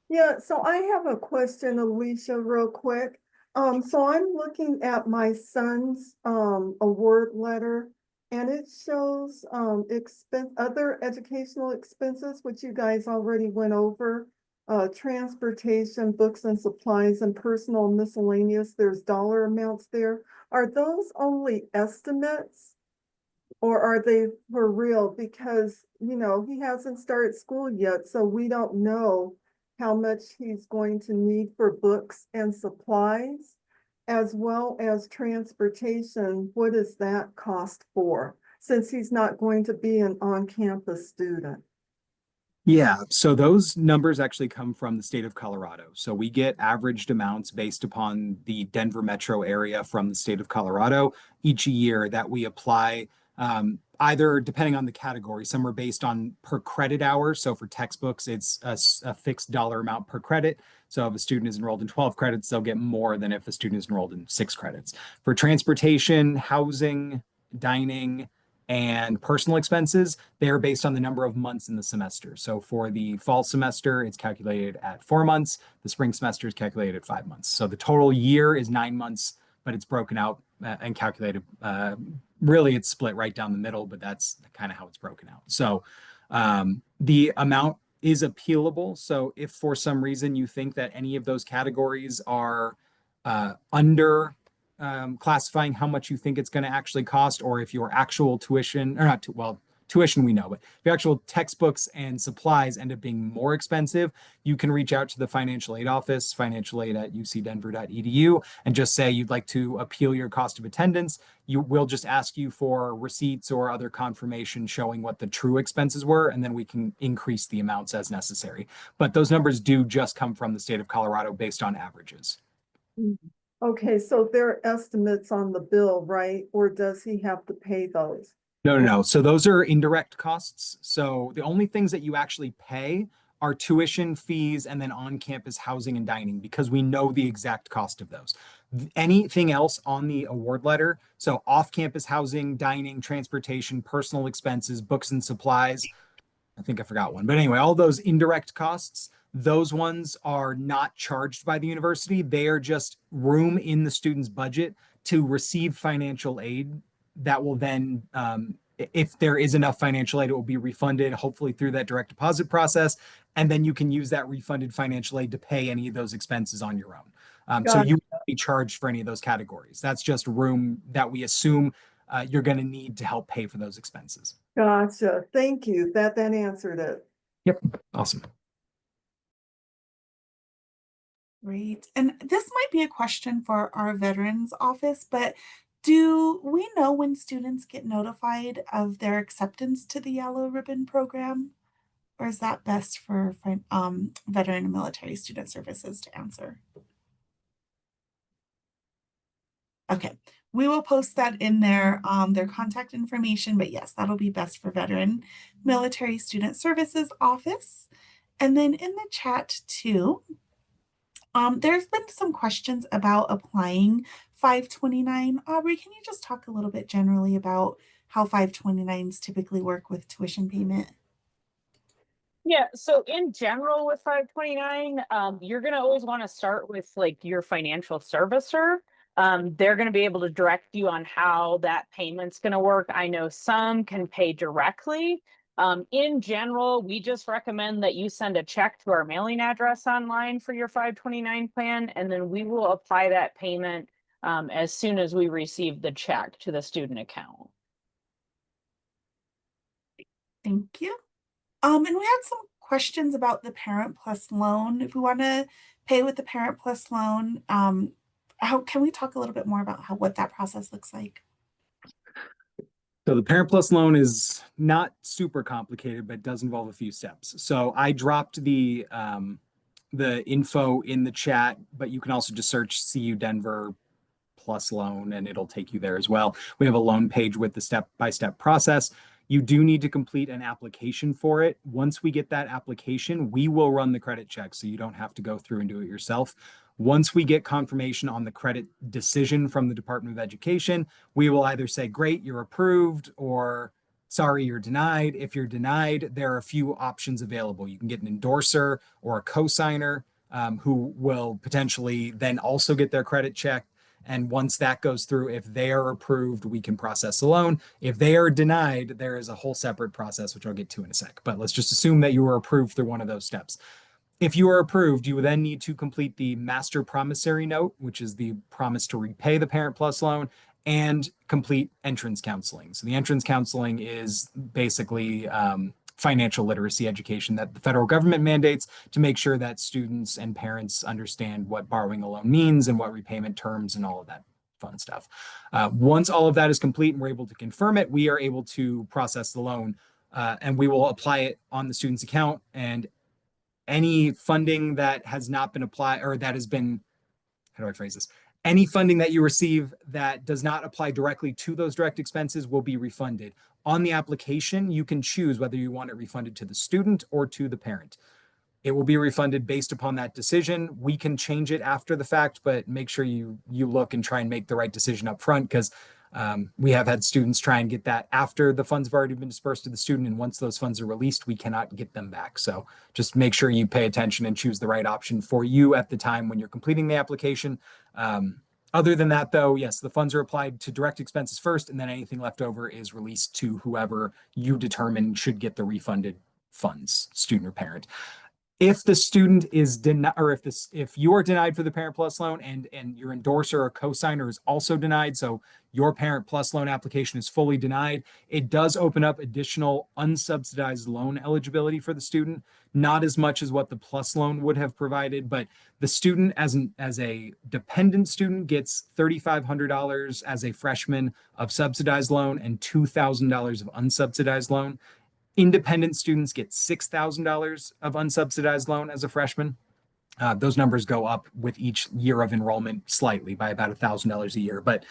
Yeah, so I have a question, Alicia, real quick. So I'm looking at my son's award letter, and it shows other educational expenses, which you guys already went over. Transportation, books and supplies, and personal miscellaneous. There's dollar amounts there. Are those only estimates, or are they for real? Because, you know, he hasn't started school yet, so we don't know how much he's going to need for books and supplies, as well as transportation. What does that cost for, since he's not going to be an on-campus student? Yeah, so those numbers actually come from the state of Colorado. So we get averaged amounts based upon the Denver metro area from the state of Colorado each year that we apply, either depending on the category. Some are based on per credit hour. So for textbooks, it's a fixed dollar amount per credit. So if a student is enrolled in 12 credits, they'll get more than if a student is enrolled in 6 credits. For transportation, housing, dining, and personal expenses, they're based on the number of months in the semester. So for the fall semester, it's calculated at 4 months. The spring semester is calculated at 5 months. So the total year is 9 months, but it's broken out and calculated. Really, it's split right down the middle, but that's kind of how it's broken out. So the amount is appealable. So if for some reason you think that any of those categories are under classifying how much you think it's going to actually cost, or if your actual tuition, or not, well, tuition we know, but if your actual textbooks and supplies end up being more expensive, you can reach out to the financial aid office, financialaid@ucdenver.edu, and just say you'd like to appeal your cost of attendance. You will just ask you for receipts or other confirmation showing what the true expenses were, and then we can increase the amounts as necessary. But those numbers do just come from the state of Colorado based on averages. Okay, so they're estimates on the bill, right? Or does he have to pay those? No. So those are indirect costs. So the only things that you actually pay are tuition, fees, and then on-campus housing and dining, because we know the exact cost of those. Anything else on the award letter, so off-campus housing, dining, transportation, personal expenses, books and supplies, I think I forgot one, but anyway, all those indirect costs, those ones are not charged by the university. They are just room in the student's budget to receive financial aid that will then, if there is enough financial aid, it will be refunded, hopefully through that direct deposit process. And then you can use that refunded financial aid to pay any of those expenses on your own. So you won't be charged for any of those categories. That's just room that we assume you're going to need to help pay for those expenses. Gotcha. Thank you. That answered it. Yep. Awesome. Great. And this might be a question for our veterans office, but do we know when students get notified of their acceptance to the Yellow Ribbon program? Or is that best for Veteran and Military Student Services to answer? Okay. we will post that in their contact information, but yes, that'll be best for Veteran Military Student Services Office. And then in the chat too, there's been some questions about applying 529. Aubrey, can you just talk a little bit generally about how 529s typically work with tuition payment? Yeah, so in general with 529, you're going to always want to start with like your financial servicer. They're going to be able to direct you on how that payment's going to work. I know some can pay directly. In general, we just recommend that you send a check to our mailing address online for your 529 plan, and then we will apply that payment as soon as we receive the check to the student account. Thank you. And we had some questions about the Parent Plus loan. If we want to pay with the Parent Plus loan, how can we talk a little bit more about what that process looks like? So the Parent Plus loan is not super complicated, but does involve a few steps. So I dropped the info in the chat, but you can also just search CU Denver Plus loan and it'll take you there as well. We have a loan page with the step-by-step process. You do need to complete an application for it. Once we get that application, we will run the credit check, so you don't have to go through and do it yourself. Once we get confirmation on the credit decision from the Department of Education, we will either say, great, you're approved, or sorry, you're denied. If you're denied, there are a few options available. You can get an endorser or a cosigner who will potentially then also get their credit checked. And once that goes through, if they are approved, we can process the loan. If they are denied, there is a whole separate process, which I'll get to in a sec. But let's just assume that you were approved through one of those steps. If you are approved, you then need to complete the master promissory note, which is the promise to repay the Parent Plus loan, and complete entrance counseling. So the entrance counseling is basically financial literacy education that the federal government mandates to make sure that students and parents understand what borrowing a loan means and what repayment terms and all of that fun stuff. Once all of that is complete and we're able to confirm it, we are able to process the loan and we will apply it on the student's account, and any funding that has not been applied or that has been, how do I phrase this? Any funding that you receive that does not apply directly to those direct expenses will be refunded. On the application, you can choose whether you want it refunded to the student or to the parent. It will be refunded based upon that decision. We can change it after the fact, but make sure you look and try and make the right decision up front, because we have had students try and get that after the funds have already been dispersed to the student, and once those funds are released, we cannot get them back. So just make sure you pay attention and choose the right option for you at the time when you're completing the application. Other than that, though, yes, the funds are applied to direct expenses first, and then anything left over is released to whoever you determine should get the refunded funds, student or parent. If the student is denied, or if you are denied for the Parent Plus loan and your endorser or cosigner is also denied, so your Parent Plus loan application is fully denied, it does open up additional unsubsidized loan eligibility for the student. Not as much as what the Plus loan would have provided, but the student as a dependent student gets $3,500 as a freshman of subsidized loan and $2,000 of unsubsidized loan. Independent students get $6,000 of unsubsidized loan as a freshman. Those numbers go up with each year of enrollment slightly by about $1,000 a year, but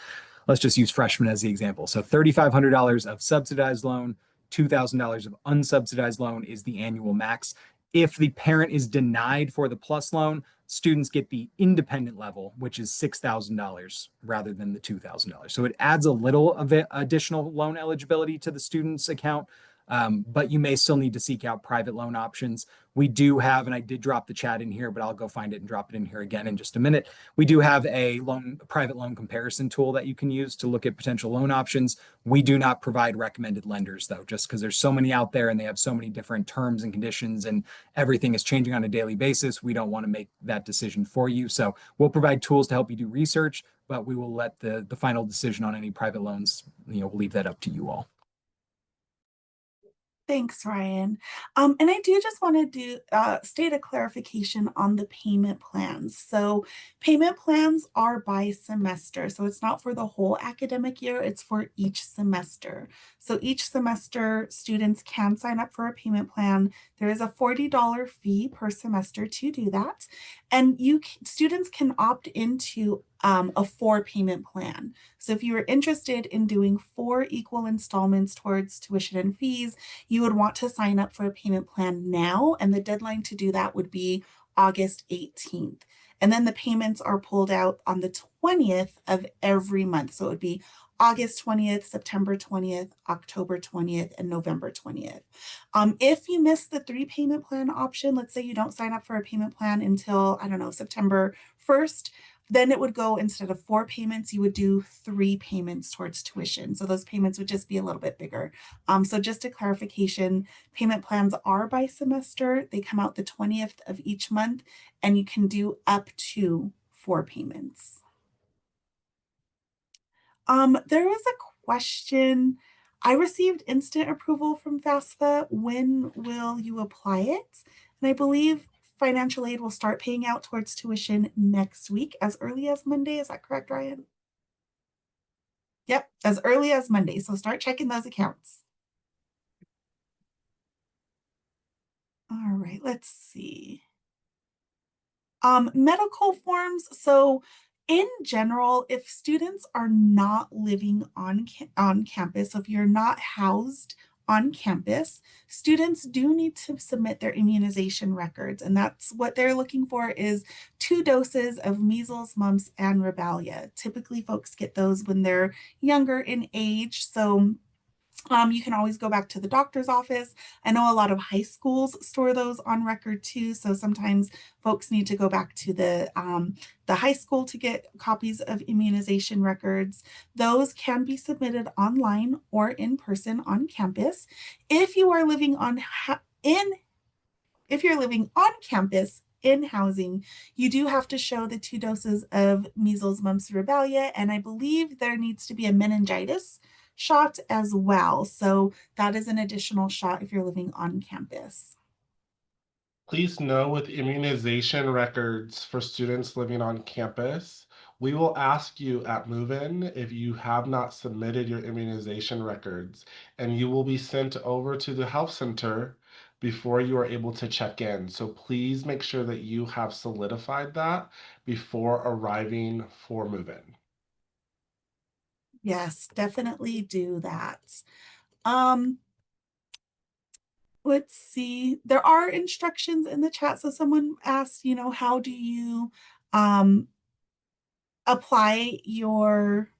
let's just use freshmen as the example. So $3,500 of subsidized loan, $2,000 of unsubsidized loan is the annual max. If the parent is denied for the Plus loan, students get the independent level, which is $6,000 rather than the $2,000. So it adds a little of additional loan eligibility to the student's account. But you may still need to seek out private loan options. We do have, and I did drop the chat in here, but I'll go find it and drop it in here again in just a minute. We do have a private loan comparison tool that you can use to look at potential loan options. We do not provide recommended lenders, though, just because there's so many out there and they have so many different terms and conditions and everything is changing on a daily basis. We don't want to make that decision for you. So we'll provide tools to help you do research, but we will let the final decision on any private loans, we'll leave that up to you all. Thanks, Ryan. And I do just want to state a clarification on the payment plans. So payment plans are by semester. So it's not for the whole academic year, it's for each semester. So each semester, students can sign up for a payment plan. There is a $40 fee per semester to do that. And students can opt into a 4-payment plan. So if you were interested in doing 4 equal installments towards tuition and fees, you would want to sign up for a payment plan now. And the deadline to do that would be August 18th. And then the payments are pulled out on the 20th of every month. So it would be August 20th, September 20th, October 20th, and November 20th. If you miss the 3-payment plan option, let's say you don't sign up for a payment plan until, I don't know, September 1st, then it would go, instead of 4 payments, you would do 3 payments towards tuition. So those payments would just be a little bit bigger. So just a clarification, payment plans are by semester. They come out the 20th of each month, and you can do up to 4 payments. There was a question. I received instant approval from FAFSA. When will you apply it? And I believe financial aid will start paying out towards tuition next week, as early as Monday. Is that correct, Ryan? Yep, as early as Monday. So start checking those accounts. All right, let's see. Medical forms. So in general, if students are not living on campus, so if you're not housed on campus, students do need to submit their immunization records. And that's what they're looking for, is 2 doses of measles, mumps, and rubella. Typically, folks get those when they're younger in age. So you can always go back to the doctor's office. I know a lot of high schools store those on record too. So sometimes folks need to go back to the high school to get copies of immunization records. Those can be submitted online or in person on campus. If you are living on campus in housing, you do have to show the 2 doses of measles, mumps, rubella, and I believe there needs to be a meningitis shot as well. So that is an additional shot if you're living on campus. Please know, with immunization records for students living on campus, we will ask you at move-in if you have not submitted your immunization records, and you will be sent over to the health center before you are able to check in. So please make sure that you have solidified that before arriving for move-in. Yes, definitely do that. Let's see. There are instructions in the chat. So someone asked, how do you apply your,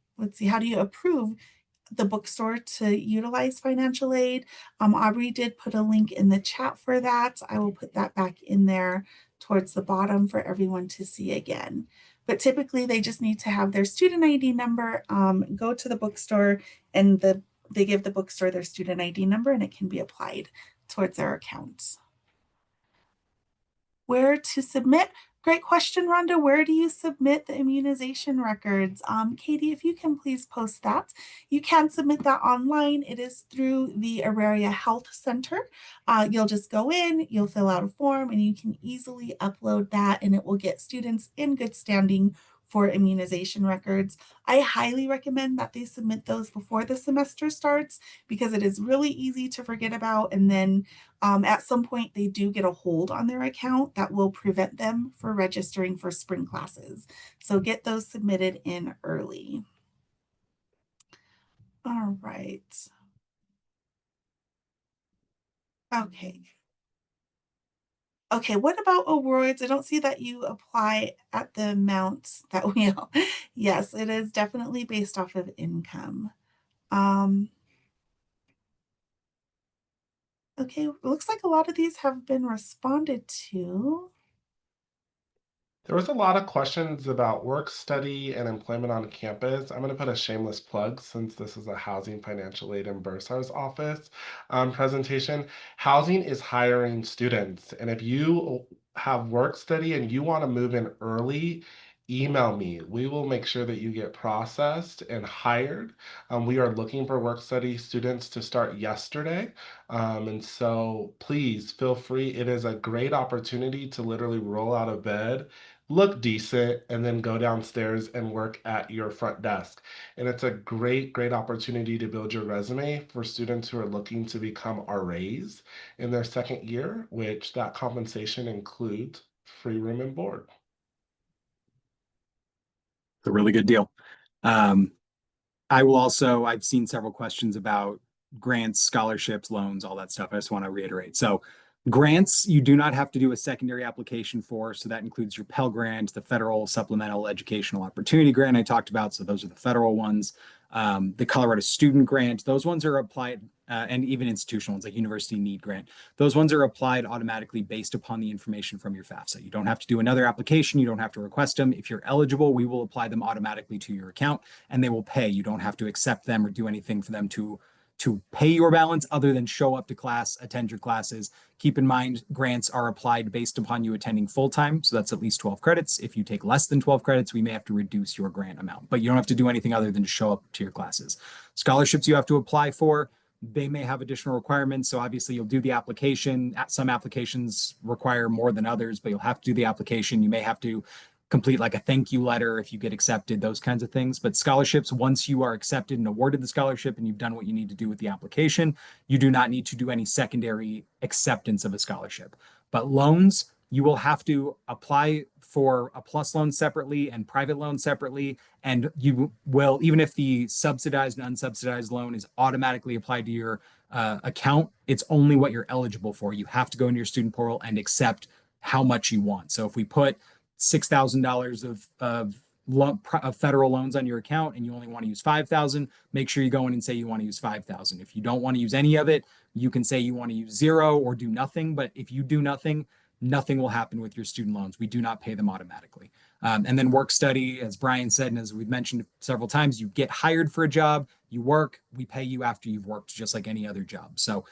how do you approve the bookstore to utilize financial aid? Aubrey did put a link in the chat for that. I will put that back in there towards the bottom for everyone to see again. But typically they just need to have their student ID number, go to the bookstore, and they give the bookstore their student ID number, and it can be applied towards their accounts. Where to submit? Great question, Rhonda. Where do you submit the immunization records? Katie, if you can please post that. You can submit that online. It is through the Auraria Health Center. You'll just go in, you'll fill out a form, and you can easily upload that, and it will get students in good standing for immunization records. I highly recommend that they submit those before the semester starts, because it is really easy to forget about, and then at some point they do get a hold on their account that will prevent them from registering for spring classes. So get those submitted in early. All right. Okay. Okay, what about awards? I don't see that you apply at the amount that we all. Yes, it is definitely based off of income. Okay, looks like a lot of these have been responded to. There was a lot of questions about work, study, and employment on campus. I'm going to put a shameless plug, since this is a Housing Financial Aid and Bursar's office presentation. Housing is hiring students, and if you have work study and you want to move in early, email me. We will make sure that you get processed and hired. We are looking for work study students to start yesterday. And so please feel free. It is a great opportunity to literally roll out of bed, look decent, and then go downstairs and work at your front desk. And it's a great, great opportunity to build your resume for students who are looking to become RAs in their second year, which that compensation includes free room and board. It's a really good deal. I've seen several questions about grants, scholarships, loans, all that stuff. I just want to reiterate. So grants, you do not have to do a secondary application for. So that includes your Pell Grant, the Federal Supplemental Educational Opportunity Grant I talked about. So those are the federal ones. The Colorado Student Grant, those ones are applied, and even institutional ones like University Need Grant. Those ones are applied automatically based upon the information from your FAFSA. You don't have to do another application. You don't have to request them. If you're eligible, we will apply them automatically to your account and they will pay. You don't have to accept them or do anything for them to pay your balance other than show up to class, attend your classes. Keep in mind, grants are applied based upon you attending full-time. So that's at least 12 credits. If you take less than 12 credits, we may have to reduce your grant amount, but you don't have to do anything other than to show up to your classes. Scholarships you have to apply for, they may have additional requirements. So obviously you'll do the application. Some applications require more than others, but you'll have to do the application. You may have to complete like a thank you letter if you get accepted, those kinds of things. But scholarships, once you are accepted and awarded the scholarship and you've done what you need to do with the application, you do not need to do any secondary acceptance of a scholarship. But loans, you will have to apply for a PLUS loan separately and private loan separately. And you will, even if the subsidized and unsubsidized loan is automatically applied to your account, it's only what you're eligible for. You have to go into your student portal and accept how much you want. So if we put $6,000 of federal loans on your account and you only want to use 5,000, make sure you go in and say you want to use 5,000. If you don't want to use any of it, you can say you want to use 0 or do nothing. But if you do nothing, nothing will happen with your student loans. We do not pay them automatically. And then work study, as Brian said, and as we've mentioned several times, you get hired for a job, you work, we pay you after you've worked, just like any other job. So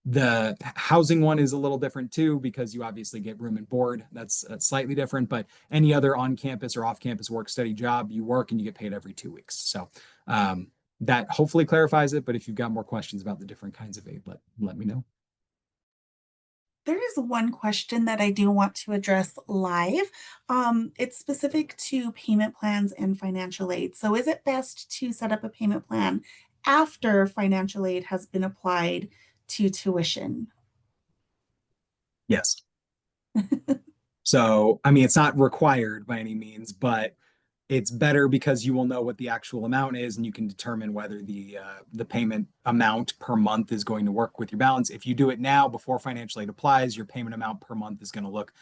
the housing one is a little different too, because you obviously get room and board. That's slightly different, but any other on-campus or off-campus work study job, you work and you get paid every 2 weeks. So that hopefully clarifies it. But if you've got more questions about the different kinds of aid, let me know. There is one question that I do want to address live. It's specific to payment plans and financial aid. So is it best to set up a payment plan after financial aid has been applied to tuition? Yes. So, I mean, it's not required by any means, but it's better because you will know what the actual amount is and you can determine whether the payment amount per month is going to work with your balance. If you do it now before financial aid applies, your payment amount per month is going to look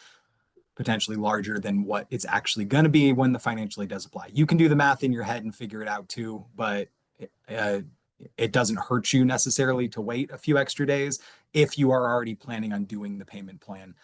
potentially larger than what it's actually going to be when the financial aid does apply. You can do the math in your head and figure it out too, but it doesn't hurt you necessarily to wait a few extra days if you are already planning on doing the payment plan.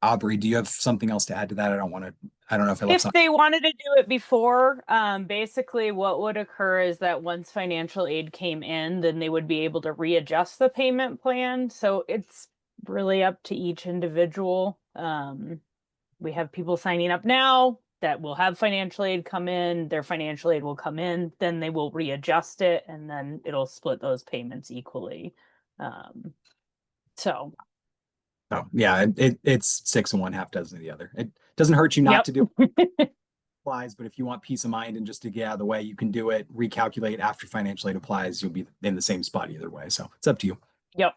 Aubrey, do you have something else to add to that? I don't know if I left If they wanted to do it before, basically what would occur is that once financial aid came in, then they would be able to readjust the payment plan. So it's really up to each individual. We have people signing up now that will have financial aid come in, their financial aid will come in, then they will readjust it, and then it'll split those payments equally. So. Oh, yeah, it's 6 and 1, half dozen of the other. It doesn't hurt you not to do it. Applies, but if you want peace of mind and just to get out of the way, you can do it, recalculate after financial aid applies. You'll be in the same spot either way. So it's up to you. Yep.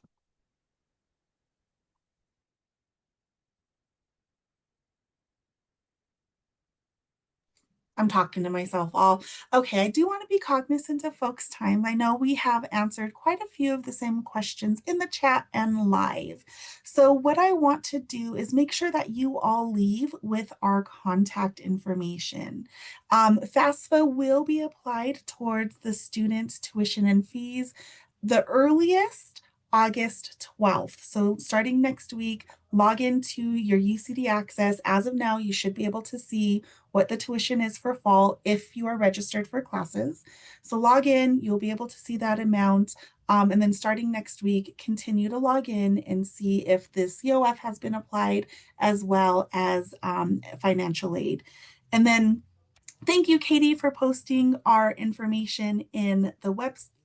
I'm talking to myself all. Okay, I do want to be cognizant of folks' time. I know we have answered quite a few of the same questions in the chat and live. So what I want to do is make sure that you all leave with our contact information. FAFSA will be applied towards the student's tuition and fees. The earliest, August 12th. So starting next week, log into your UCD Access. As of now, you should be able to see what the tuition is for fall if you are registered for classes. So log in, you'll be able to see that amount. And then starting next week, continue to log in and see if the COF has been applied as well as financial aid. And then thank you, Katie, for posting our information in the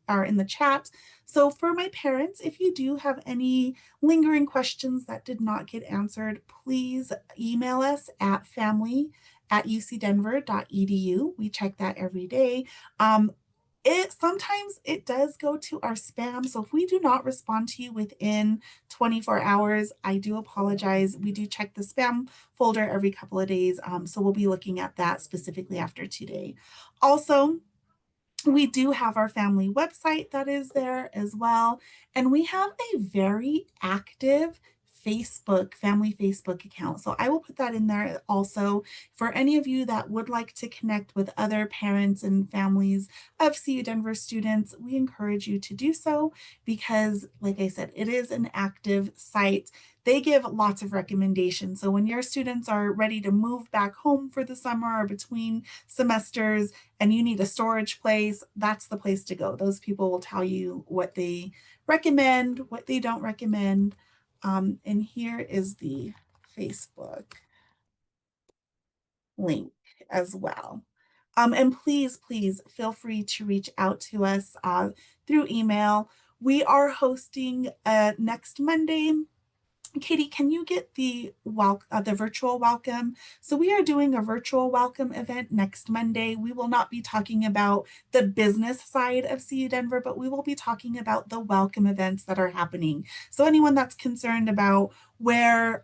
are in the chat. So for my parents, if you do have any lingering questions that did not get answered, please email us at family@ucdenver.edu. We check that every day. Sometimes it does go to our spam. So if we do not respond to you within 24 hours, I do apologize. We do check the spam folder every couple of days. So we'll be looking at that specifically after today. Also, we do have our family website that is there as well. And we have a very active family Facebook account. So I will put that in there also for any of you that would like to connect with other parents and families of CU Denver students. We encourage you to do so because, like I said, it is an active site. They give lots of recommendations. So when your students are ready to move back home for the summer or between semesters and you need a storage place, that's the place to go. Those people will tell you what they recommend, what they don't recommend. And here is the Facebook link as well. And please feel free to reach out to us through email. We are hosting next Monday. Katie, can you get the virtual welcome? So we are doing a virtual welcome event next Monday. We will not be talking about the business side of CU Denver, but we will be talking about the welcome events that are happening. So anyone that's concerned about where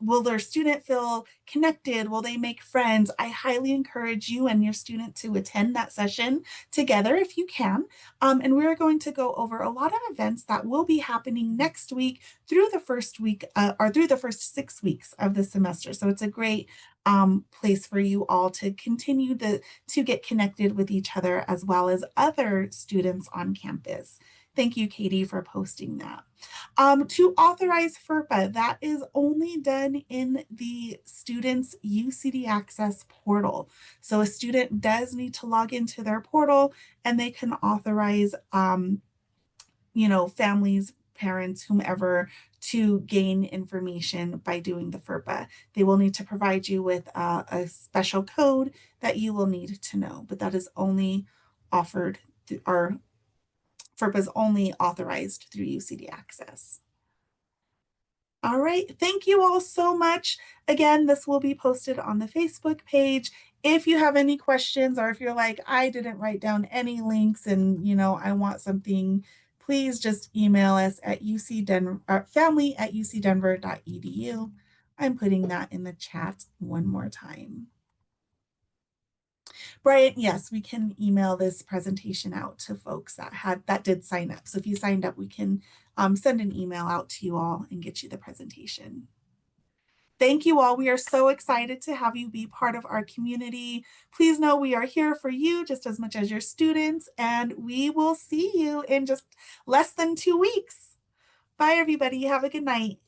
will their student feel connected? Will they make friends? I highly encourage you and your student to attend that session together if you can. And we're going to go over a lot of events that will be happening next week through the first week or through the first 6 weeks of the semester. So it's a great place for you all to continue to get connected with each other as well as other students on campus. Thank you, Katie, for posting that. To authorize FERPA, that is only done in the student's UCD Access portal. So a student does need to log into their portal and they can authorize, families, parents, whomever, to gain information by doing the FERPA. They will need to provide you with a special code that you will need to know, but that is only offered FERPA is only authorized through UCD Access. All right, thank you all so much. Again, this will be posted on the Facebook page. If you have any questions or if you're like, I didn't write down any links and I want something, please just email us at family@ucdenver.edu. I'm putting that in the chat one more time. Brian, yes, we can email this presentation out to folks that did sign up. So if you signed up, we can send an email out to you all and get you the presentation. Thank you all. We are so excited to have you be part of our community. Please know we are here for you just as much as your students, and we will see you in just less than 2 weeks. Bye, everybody. Have a good night.